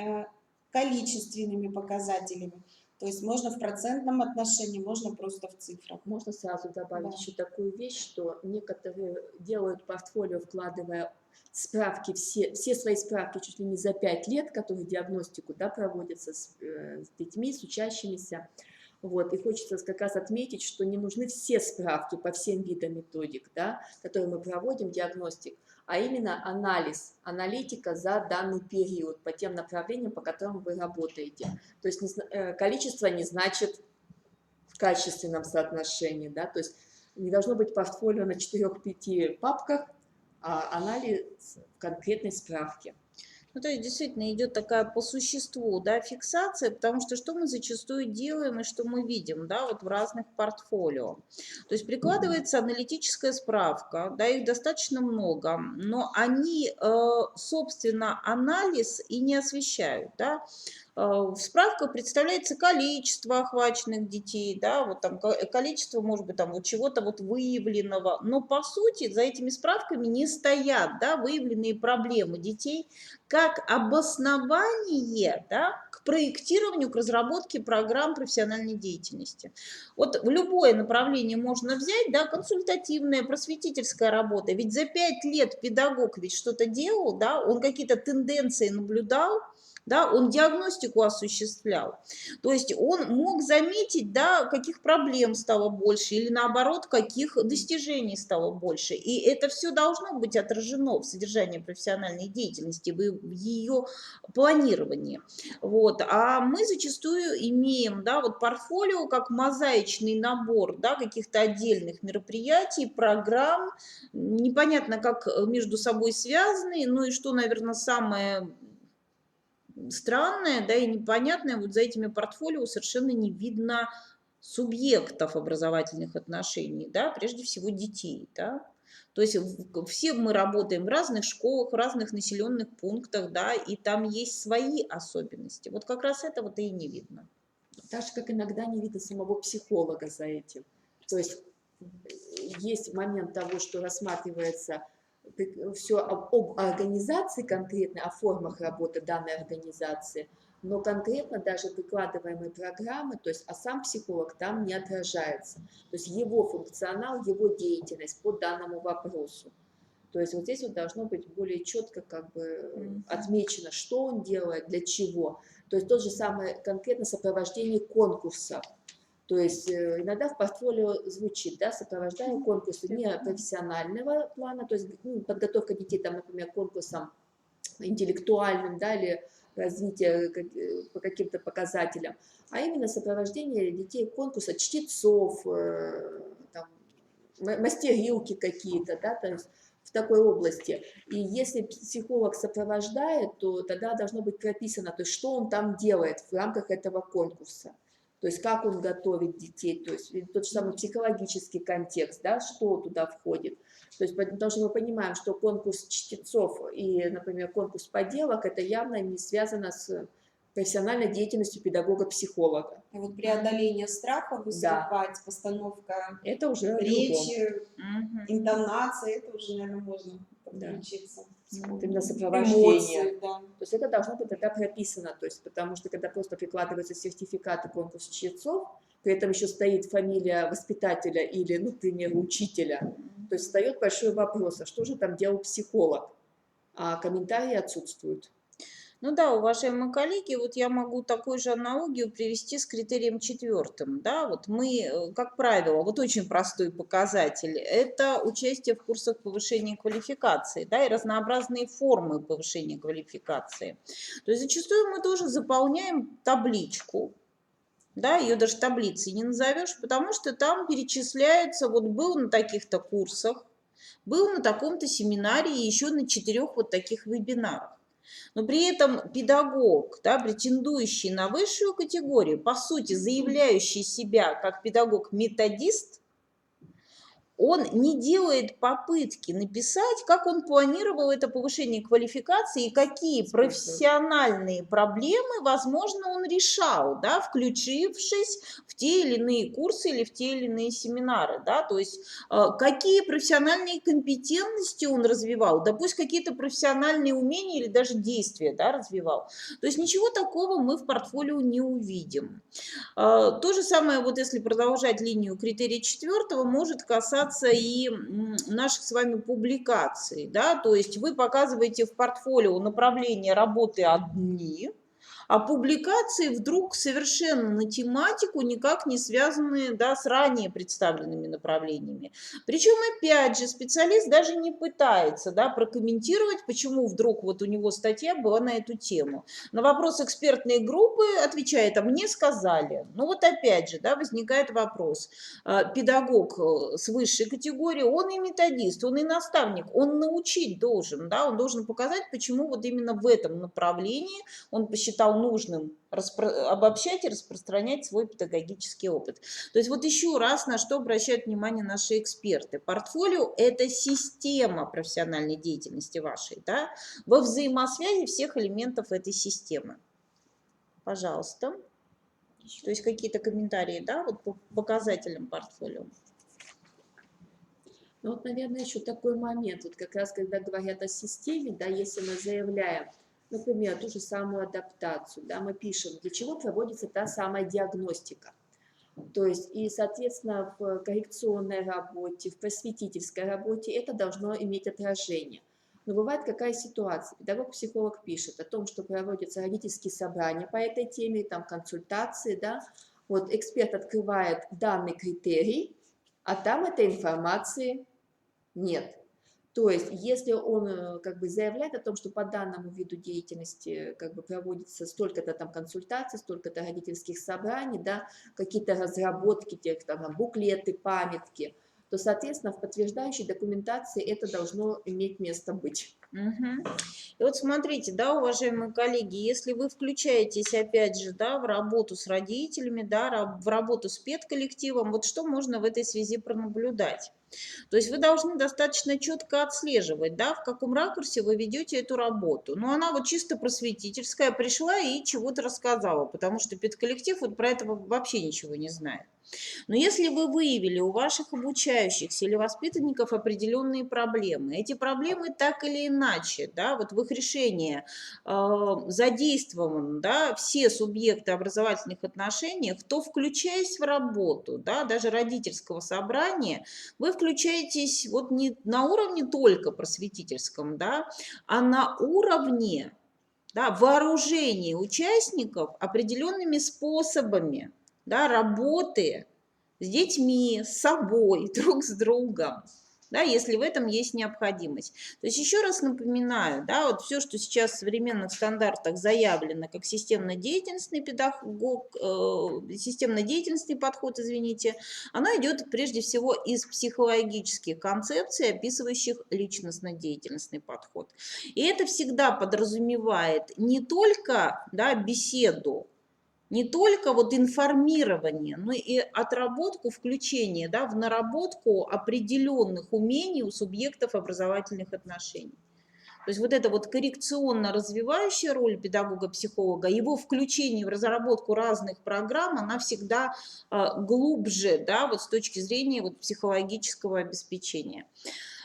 количественными показателями. То есть можно в процентном отношении, можно просто в цифрах. Можно сразу добавить еще такую вещь, что некоторые делают портфолио, вкладывая справки, все свои справки чуть ли не за 5 лет, которые диагностику проводятся с детьми, с учащимися. Вот. И хочется как раз отметить, что не нужны все справки по всем видам методик, которые мы проводим, диагностик, а именно анализ, аналитика за данный период по тем направлениям, по которым вы работаете. То есть количество не значит в качественном соотношении, то есть не должно быть портфолио на 4-5 папках, а анализ в конкретной справке. То есть действительно идет такая по существу, фиксация, потому что мы зачастую делаем и что мы видим, вот в разных портфолио. То есть прикладывается аналитическая справка, их достаточно много, но они, собственно, анализ и не освещают, В справках представляется количество охваченных детей, количество, может быть, чего-то выявленного, но по сути за этими справками не стоят, выявленные проблемы детей, как обоснование, к проектированию, к разработке программ профессиональной деятельности. Вот в любое направление можно взять, консультативная, просветительская работа, ведь за 5 лет педагог ведь что-то делал, он какие-то тенденции наблюдал, он диагностику осуществлял. То есть он мог заметить, каких проблем стало больше или наоборот, каких достижений стало больше. И это все должно быть отражено в содержании профессиональной деятельности, в ее планировании. Вот. А мы зачастую имеем портфолио как мозаичный набор каких-то отдельных мероприятий, программ, непонятно как между собой связанные, ну и что, наверное, самое странное, и непонятное, за этими портфолио совершенно не видно субъектов образовательных отношений, прежде всего детей, То есть все мы работаем в разных школах, в разных населенных пунктах, и там есть свои особенности. Вот как раз этого и не видно. Так же, как иногда не видно самого психолога за этим. То есть есть момент того, что рассматривается все об организации конкретной, о формах работы данной организации, но конкретно даже выкладываемые программы, то есть, а сам психолог там не отражается. То есть его функционал, его деятельность по данному вопросу. То есть вот здесь должно быть более четко отмечено, что он делает, для чего. То есть тот же самый конкретно сопровождение конкурса. То есть иногда в портфолио звучит, да, сопровождаю конкурсы не профессионального плана, то есть подготовка детей, там, например, конкурсом интеллектуальным, да, или развитие по каким-то показателям, а именно сопровождение детей конкурса, чтецов, там, мастерилки какие-то, да, то есть в такой области. И если психолог сопровождает, то тогда должно быть прописано, то есть что он там делает в рамках этого конкурса. То есть как он готовит детей, то есть тот же самый психологический контекст, да, что туда входит. То есть, потому что мы понимаем, что конкурс чтецов и, например, конкурс поделок, это явно не связано с профессиональной деятельностью педагога-психолога. И вот преодоление страха выступать, постановка Это уже речи, интонации, это уже, наверное, можно подключиться. Вот именно сопровождение. Эмоции, да. То есть это должно быть тогда прописано, то есть, потому что когда просто прикладываются сертификаты конкурс чтецов, при этом еще стоит фамилия воспитателя или, ну, к примеру, учителя, то есть встает большой вопрос, а что же там делал психолог? А комментарии отсутствуют. Ну да, уважаемые коллеги, вот я могу такую же аналогию привести с критерием 4. Да, вот мы, как правило, вот очень простой показатель, это участие в курсах повышения квалификации, да, и разнообразные формы повышения квалификации. То есть зачастую мы тоже заполняем табличку, да, ее даже таблицей не назовешь, потому что там перечисляется, вот был на таких-то курсах, был на таком-то семинаре и еще на 4 вот таких вебинарах. Но при этом педагог, да, претендующий на высшую категорию, по сути, заявляющий себя как педагог-методист, он не делает попытки написать, как он планировал это повышение квалификации и какие профессиональные проблемы, возможно, он решал, да, включившись в те или иные курсы или в те или иные семинары. Да, то есть какие профессиональные компетентности он развивал, да пусть какие-то профессиональные умения или даже действия, да, развивал. То есть ничего такого мы в портфолио не увидим. То же самое, вот если продолжать линию критерия 4, может касаться и наших с вами публикаций, да, то есть вы показываете в портфолио направления работы одни, а публикации вдруг совершенно на тематику, никак не связанные, да, с ранее представленными направлениями. Причем, опять же, специалист даже не пытается, да, прокомментировать, почему вдруг вот у него статья была на эту тему. На вопрос экспертной группы отвечает: а мне сказали. Ну вот опять же, да, возникает вопрос. Педагог с высшей категории, он и методист, он и наставник, он научить должен, да, он должен показать, почему вот именно в этом направлении он посчитал нужным обобщать и распространять свой педагогический опыт. То есть вот еще раз, на что обращают внимание наши эксперты. Портфолио – это система профессиональной деятельности вашей, да, во взаимосвязи всех элементов этой системы. Пожалуйста. То есть какие-то комментарии, да, вот по показателям портфолио. Ну вот, наверное, еще такой момент, вот как раз когда говорят о системе, да, если мы заявляем, например, ту же самую адаптацию, да, мы пишем, для чего проводится та самая диагностика. То есть, и, соответственно, в коррекционной работе, в просветительской работе это должно иметь отражение. Но бывает какая ситуация, педагог-психолог пишет о том, что проводятся родительские собрания по этой теме, там консультации, да, вот эксперт открывает данный критерий, а там этой информации нет. То есть, если он как бы заявляет о том, что по данному виду деятельности как бы проводится столько-то там консультаций, столько-то родительских собраний, да, какие-то разработки, там, буклеты, памятки, то, соответственно, в подтверждающей документации это должно иметь место быть. Угу. И вот смотрите, да, уважаемые коллеги, если вы включаетесь, опять же, да, в работу с родителями, да, в работу с педколлективом, вот что можно в этой связи пронаблюдать? То есть вы должны достаточно четко отслеживать, да, в каком ракурсе вы ведете эту работу. Ну, она вот чисто просветительская, пришла и чего-то рассказала, потому что педколлектив вот про это вообще ничего не знает. Но если вы выявили у ваших обучающихся или воспитанников определенные проблемы, эти проблемы так или иначе, да, вот в их решении задействованы, да, все субъекты образовательных отношений, то, включаясь в работу, да, даже родительского собрания, вы включаетесь вот не на уровне только просветительском, да, а на уровне да, вооружение участников определенными способами, да, работы с детьми, с собой, друг с другом, да, если в этом есть необходимость. То есть еще раз напоминаю, да, вот все, что сейчас в современных стандартах заявлено как системно-деятельностный педагог, системно-деятельностный подход, извините, оно идет прежде всего из психологических концепций, описывающих личностно-деятельностный подход. И это всегда подразумевает не только, да, беседу, не только вот информирование, но и отработку, включение, да, в наработку определенных умений у субъектов образовательных отношений. То есть вот эта вот коррекционно-развивающая роль педагога-психолога, его включение в разработку разных программ, она всегда глубже, да, вот с точки зрения вот психологического обеспечения.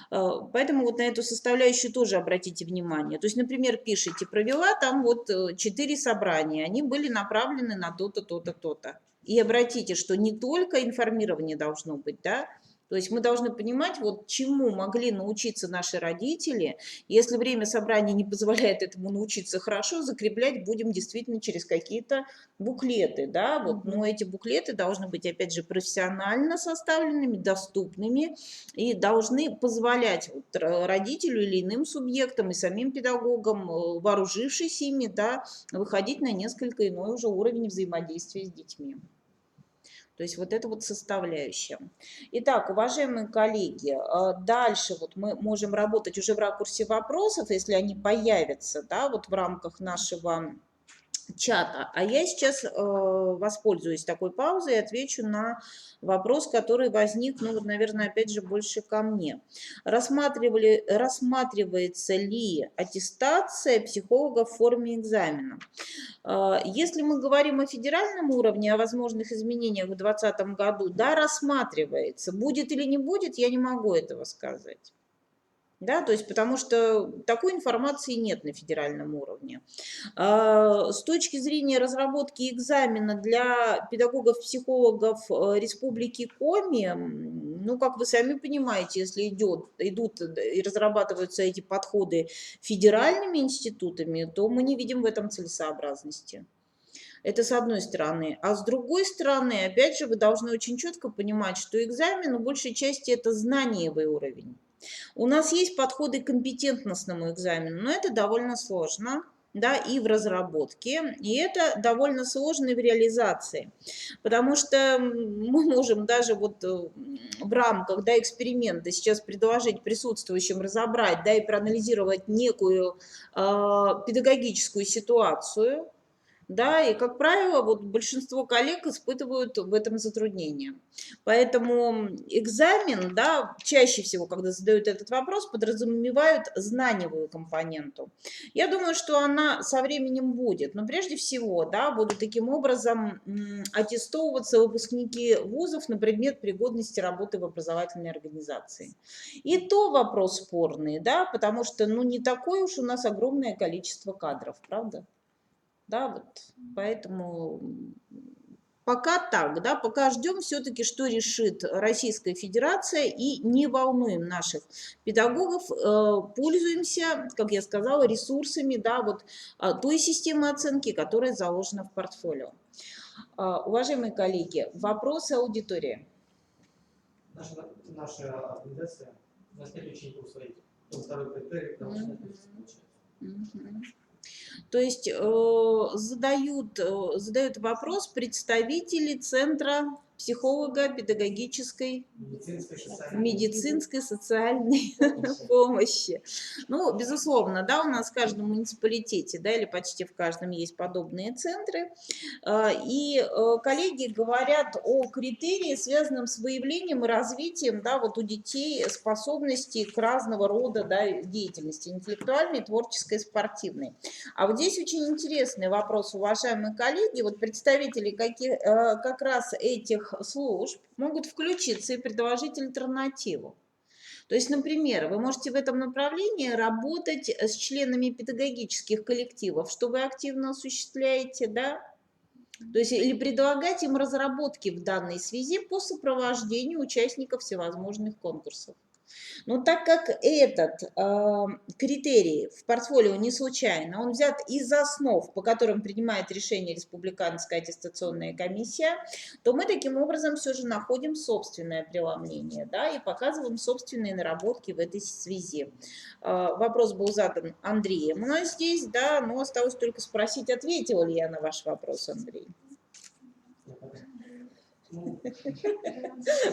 Поэтому вот на эту составляющую тоже обратите внимание. То есть, например, пишите, провела там вот 4 собрания, они были направлены на то-то, то-то, то-то. И обратите, что не только информирование должно быть, да, то есть мы должны понимать, вот чему могли научиться наши родители. Если время собрания не позволяет этому научиться хорошо, закреплять будем действительно через какие-то буклеты, да, вот, но эти буклеты должны быть, опять же, профессионально составленными, доступными и должны позволять вот родителю или иным субъектам и самим педагогам, вооружившись ими, да, выходить на несколько иной уже уровень взаимодействия с детьми. То есть вот это вот составляющая. Итак, уважаемые коллеги, дальше вот мы можем работать уже в ракурсе вопросов, если они появятся, да, вот в рамках нашего чата. А я сейчас воспользуюсь такой паузой и отвечу на вопрос, который возник, ну вот, наверное, опять же, больше ко мне. Рассматривается ли аттестация психолога в форме экзамена? Если мы говорим о федеральном уровне, о возможных изменениях в 2020 году, да, рассматривается. Будет или не будет, я не могу этого сказать. Да, то есть потому что такой информации нет на федеральном уровне. С точки зрения разработки экзамена для педагогов-психологов Республики Коми, ну, как вы сами понимаете, если идут и разрабатываются эти подходы федеральными институтами, то мы не видим в этом целесообразности. Это с одной стороны. А с другой стороны, опять же, вы должны очень четко понимать, что экзамен в большей части это знаниевый уровень. У нас есть подходы к компетентностному экзамену, но это довольно сложно, да, и в разработке, и это довольно сложно и в реализации, потому что мы можем даже вот в рамках, да, эксперимента сейчас предложить присутствующим разобрать, да, и проанализировать некую педагогическую ситуацию, да, и, как правило, вот большинство коллег испытывают в этом затруднения. Поэтому экзамен, да, чаще всего, когда задают этот вопрос, подразумевают знаниевую компоненту. Я думаю, что она со временем будет, но прежде всего, да, будут таким образом аттестовываться выпускники вузов на предмет пригодности работы в образовательной организации. И то вопрос спорный, да, потому что, ну, не такое уж у нас огромное количество кадров, правда? Да, вот, поэтому пока так, да, пока ждем все-таки, что решит Российская Федерация, и не волнуем наших педагогов, пользуемся, как я сказала, ресурсами, да, вот той системы оценки, которая заложена в портфолио. Уважаемые коллеги, вопросы аудитории. Наша организация, у нас нет учеников своих, второй критерий, получается. То есть задают вопрос представители Центра психолого-педагогической медицинской социальной помощи. Ну, безусловно, да, у нас в каждом муниципалитете, да, или почти в каждом есть подобные центры. И коллеги говорят о критерии, связанном с выявлением и развитием, да, вот у детей способностей к разного рода, да, деятельности, интеллектуальной, творческой, спортивной. А вот здесь очень интересный вопрос, уважаемые коллеги. Вот представители как раз этих служб могут включиться и предложить альтернативу. То есть, например, вы можете в этом направлении работать с членами педагогических коллективов, что вы активно осуществляете, да? То есть, или предлагать им разработки в данной связи по сопровождению участников всевозможных конкурсов. Но так как этот критерий в портфолио не случайно, он взят из основ, по которым принимает решение Республиканская аттестационная комиссия, то мы таким образом все же находим собственное преломление, да, и показываем собственные наработки в этой связи. Вопрос был задан Андреем у нас здесь, да, но осталось только спросить, ответила ли я на ваш вопрос, Андрей. Ну,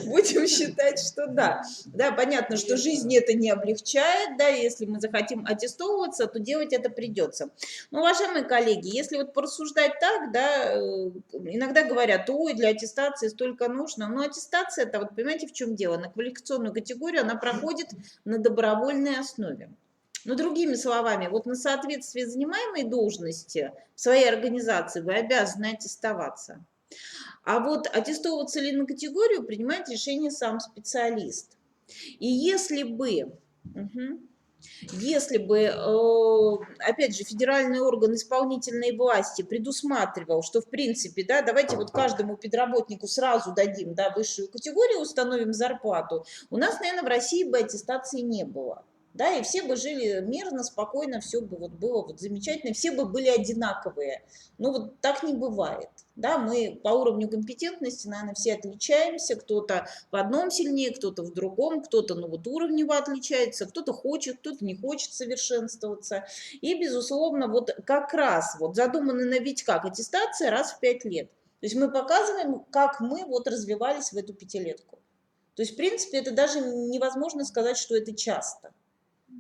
Будем считать, что да. Да, понятно, что жизнь это не облегчает, да, если мы захотим аттестовываться, то делать это придется. Но, уважаемые коллеги, если вот порассуждать так, да, иногда говорят, ой, для аттестации столько нужно, но аттестация, это вот понимаете, в чем дело, на квалификационную категорию она проходит на добровольной основе. Но другими словами, вот на соответствие занимаемой должности в своей организации вы обязаны аттестоваться. А вот аттестовываться ли на категорию принимает решение сам специалист. И если бы, опять же, федеральный орган исполнительной власти предусматривал, что в принципе, да, давайте вот каждому педработнику сразу дадим, да, высшую категорию, установим зарплату, у нас, наверное, в России бы аттестации не было. Да, и все бы жили мирно, спокойно, все бы вот было вот замечательно, все бы были одинаковые. Но вот так не бывает. Да, мы по уровню компетентности, наверное, все отличаемся, кто-то в одном сильнее, кто-то в другом, кто-то, ну, вот уровнево отличается, кто-то хочет, кто-то не хочет совершенствоваться. И, безусловно, вот как раз вот задумано на ведь как аттестация раз в 5 лет. То есть мы показываем, как мы вот развивались в эту пятилетку. То есть, в принципе, это даже невозможно сказать, что это часто.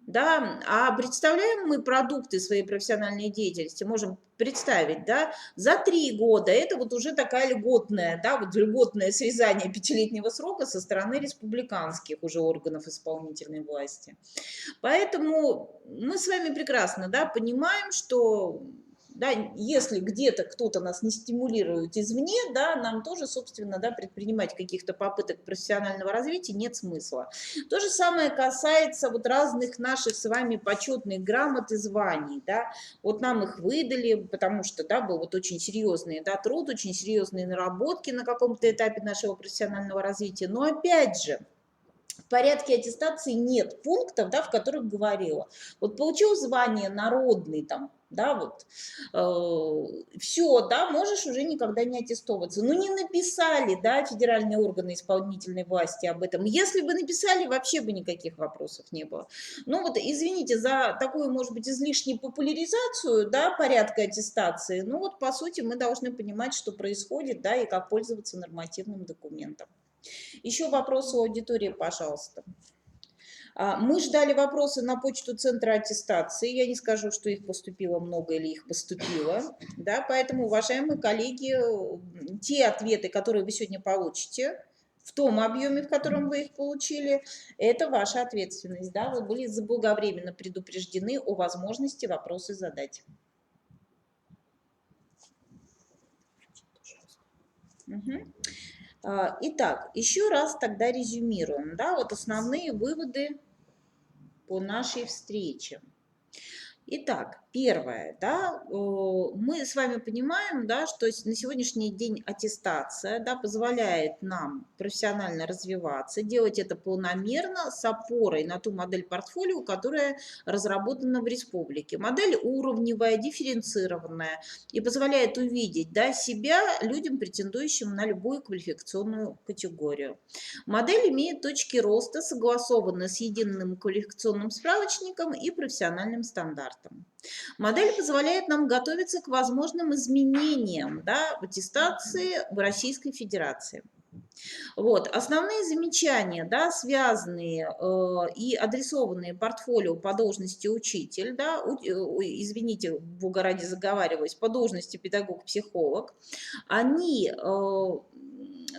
Да, а представляем мы продукты своей профессиональной деятельности, можем представить, да, за 3 года, это вот уже такая льготная, да, вот льготное срезание 5-летнего срока со стороны республиканских уже органов исполнительной власти. Поэтому мы с вами прекрасно, да, понимаем, что... Да, если где-то кто-то нас не стимулирует извне, да, нам тоже, собственно, да, предпринимать каких-то попыток профессионального развития нет смысла. То же самое касается вот разных наших с вами почетных грамот и званий. Да. Вот нам их выдали, потому что да, был вот очень серьезный да, труд, очень серьезные наработки на каком-то этапе нашего профессионального развития. Но опять же, в порядке аттестации нет пунктов, да, в которых говорила. Вот получил звание народный, там, да, вот, все, да, можешь уже никогда не аттестовываться. Ну, не написали, да, федеральные органы исполнительной власти об этом. Если бы написали, вообще бы никаких вопросов не было. Ну, вот, извините за такую, может быть, излишнюю популяризацию, да, порядка аттестации. Ну, вот, по сути, мы должны понимать, что происходит, да, и как пользоваться нормативным документом. Еще вопросы у аудитории, пожалуйста. Мы ждали вопросы на почту Центра аттестации. Я не скажу, что их поступило много или их поступило. Да, поэтому, уважаемые коллеги, те ответы, которые вы сегодня получите, в том объеме, в котором вы их получили, это ваша ответственность. Да? Вы были заблаговременно предупреждены о возможности вопросы задать. Угу. Итак, еще раз тогда резюмируем, да, вот основные выводы по нашей встрече. Итак, первое, да, мы с вами понимаем, да, что на сегодняшний день аттестация, да, позволяет нам профессионально развиваться, делать это планомерно с опорой на ту модель портфолио, которая разработана в республике. Модель уровневая, дифференцированная и позволяет увидеть, да, себя людям, претендующим на любую квалификационную категорию. Модель имеет точки роста, согласованные с единым квалификационным справочником и профессиональным стандартом. Модель позволяет нам готовиться к возможным изменениям, да, в аттестации в Российской Федерации. Вот. Основные замечания, да, связанные и адресованные портфолио по должности учитель, да, извините, в угораде заговариваюсь, по должности педагог-психолог, они...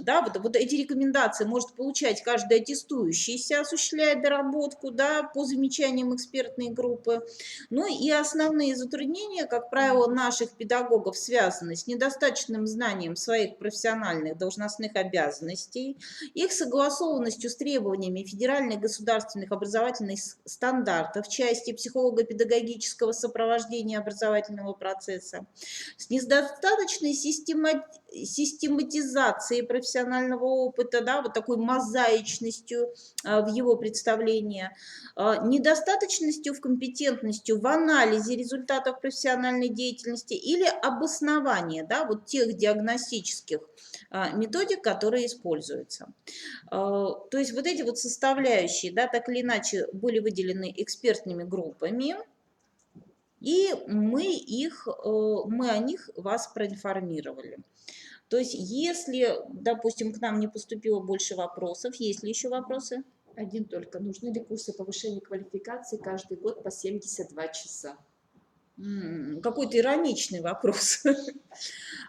Да, вот эти рекомендации может получать каждый аттестующийся, осуществляя доработку, да, по замечаниям экспертной группы. Ну и основные затруднения, как правило, наших педагогов связаны с недостаточным знанием своих профессиональных должностных обязанностей, их согласованностью с требованиями федеральных государственных образовательных стандартов в части психолого-педагогического сопровождения образовательного процесса, с недостаточной систематизацией профессионального опыта, да, вот такой мозаичностью в его представлении, недостаточностью в компетентности в анализе результатов профессиональной деятельности или обоснование, да, вот тех диагностических методик, которые используются. То есть вот эти вот составляющие, да, так или иначе были выделены экспертными группами, и мы о них вас проинформировали. То есть если, допустим, к нам не поступило больше вопросов, есть ли еще вопросы? Один только. Нужны ли курсы повышения квалификации каждый год по 72 часа? Какой-то ироничный вопрос.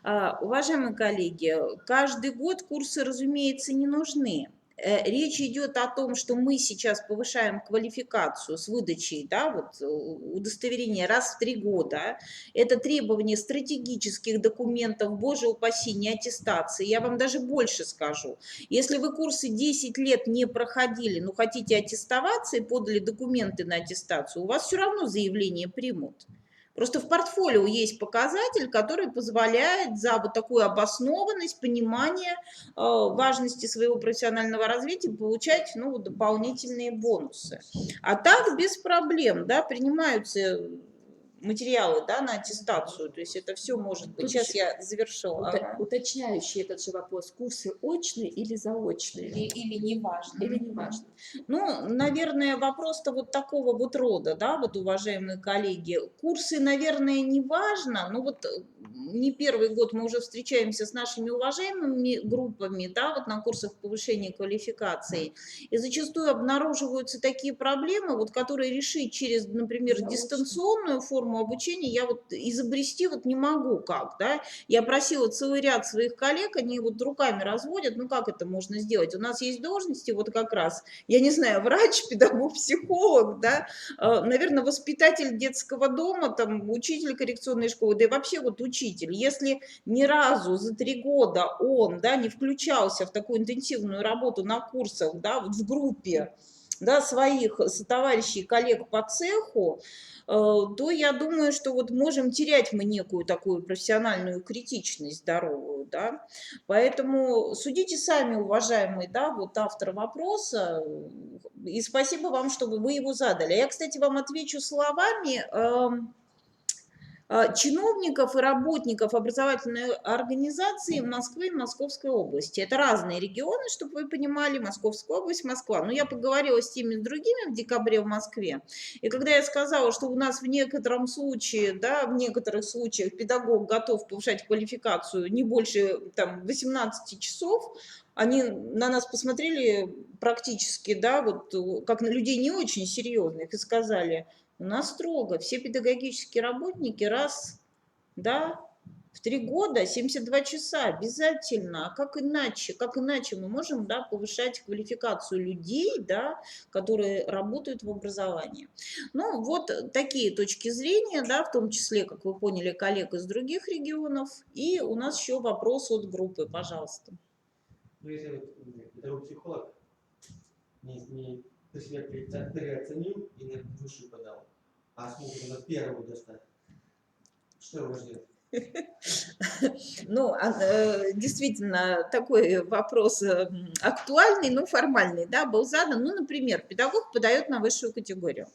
Уважаемые коллеги, каждый год курсы, разумеется, не нужны. Речь идет о том, что мы сейчас повышаем квалификацию с выдачей, да, вот, удостоверения раз в 3 года. Это требование стратегических документов, боже упаси, не аттестации. Я вам даже больше скажу. Если вы курсы 10 лет не проходили, но хотите аттестоваться и подали документы на аттестацию, у вас все равно заявление примут. Просто в портфолио есть показатель, который позволяет за вот такую обоснованность, понимание важности своего профессионального развития получать, ну, дополнительные бонусы. А так без проблем, да, принимаются материалы, да, на аттестацию, то есть это все может быть. Тут Сейчас еще я завершу. Уточняющий этот же вопрос. Курсы очные или заочные? Или не важно. Или не важно? Ну, наверное, вопрос-то вот такого вот рода, да, вот, уважаемые коллеги. Курсы, наверное, не важно, но вот не первый год мы уже встречаемся с нашими уважаемыми группами, да, вот на курсах повышения квалификации, и зачастую обнаруживаются такие проблемы, вот, которые решить через, например, дистанционную форму обучения я вот изобрести вот не могу как, да. Я просила целый ряд своих коллег, они вот руками разводят, ну, как это можно сделать? У нас есть должности, вот как раз, я не знаю, врач, педагог, психолог, да, наверное, воспитатель детского дома, там, учитель коррекционной школы, да и вообще вот учитель. Если ни разу за 3 года он, да, не включался в такую интенсивную работу на курсах, да, вот в группе, да, своих сотоварищей, коллег по цеху, то я думаю, что вот можем терять мы некую такую профессиональную критичность здоровую, да. Поэтому судите сами, уважаемый, да, вот автор вопроса, и спасибо вам, что вы его задали. Я, кстати, вам отвечу словами чиновников и работников образовательной организации Москвы и Московской области. Это разные регионы, чтобы вы понимали, Московская область, Москва. Но я поговорила с теми, с другими в декабре в Москве, и когда я сказала, что у нас в некотором случае, да, в некоторых случаях педагог готов повышать квалификацию не больше там 18 часов, они на нас посмотрели практически, да, вот как на людей не очень серьезных, и сказали: у нас строго, все педагогические работники раз, да, в 3 года 72 часа обязательно. А как иначе? Как иначе мы можем, да, повышать квалификацию людей, да, которые работают в образовании? Ну, вот такие точки зрения, да, в том числе, как вы поняли, коллег из других регионов. И у нас еще вопрос от группы, пожалуйста. Ну, если вот педагог-психолог не ты себя переоценил и на высшую подал, а смог на первую достать, что его ждет? Ну, действительно, такой вопрос актуальный, но формальный, да, был задан. Ну, например, педагог подает на высшую категорию.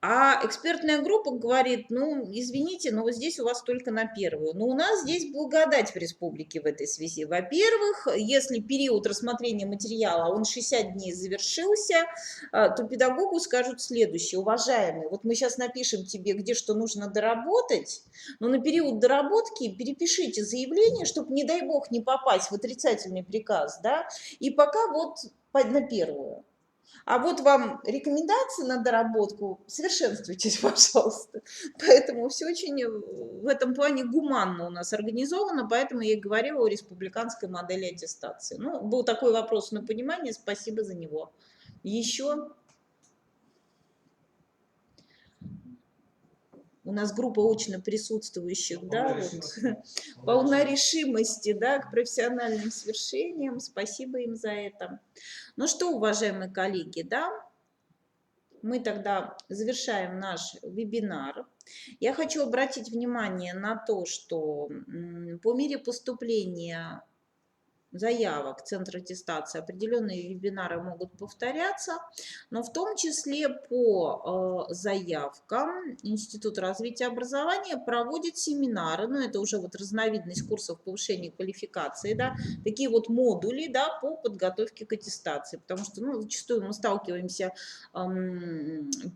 А экспертная группа говорит: ну, извините, но вот здесь у вас только на первую. Но у нас здесь благодать в республике в этой связи. Во-первых, если период рассмотрения материала, он 60 дней завершился, то педагогу скажут следующее: уважаемый, вот мы сейчас напишем тебе, где что нужно доработать, но на период доработки перепишите заявление, чтобы, не дай бог, не попасть в отрицательный приказ, да, и пока вот на первую. А вот вам рекомендации на доработку, совершенствуйтесь, пожалуйста. Поэтому все очень в этом плане гуманно у нас организовано, поэтому я и говорила о республиканской модели аттестации. Ну, был такой вопрос на понимание, спасибо за него. Еще? У нас группа очно присутствующих, да, вот, полна решимости, да, к профессиональным свершениям. Спасибо им за это. Ну что, уважаемые коллеги, да, мы тогда завершаем наш вебинар. Я хочу обратить внимание на то, что по мере поступления заявок в Центр аттестации определенные вебинары могут повторяться, но в том числе по заявкам Институт развития образования проводит семинары, ну это уже вот разновидность курсов повышения квалификации, да, такие вот модули, да, по подготовке к аттестации, потому что, ну, зачастую мы сталкиваемся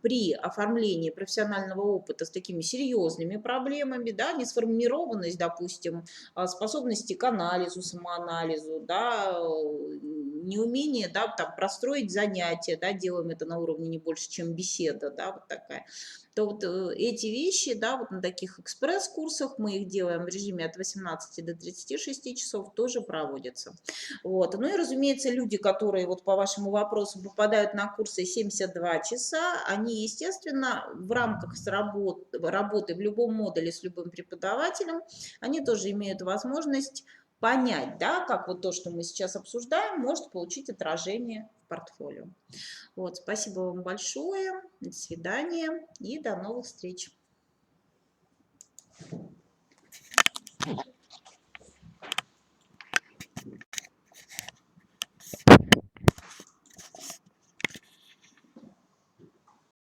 при оформлении профессионального опыта с такими серьезными проблемами, да, несформированность, допустим, способности к анализу, самоанализу, да, неумение, да, там, простроить занятия, да, делаем это на уровне не больше, чем беседа, да, вот такая, то вот эти вещи, да, вот на таких экспресс-курсах, мы их делаем в режиме от 18 до 36 часов, тоже проводятся. Вот. Ну и, разумеется, люди, которые вот по вашему вопросу попадают на курсы 72 часа, они, естественно, в рамках работы в любом модуле с любым преподавателем, они тоже имеют возможность понять, да, как вот то, что мы сейчас обсуждаем, может получить отражение в портфолио. Вот, спасибо вам большое, до свидания и до новых встреч.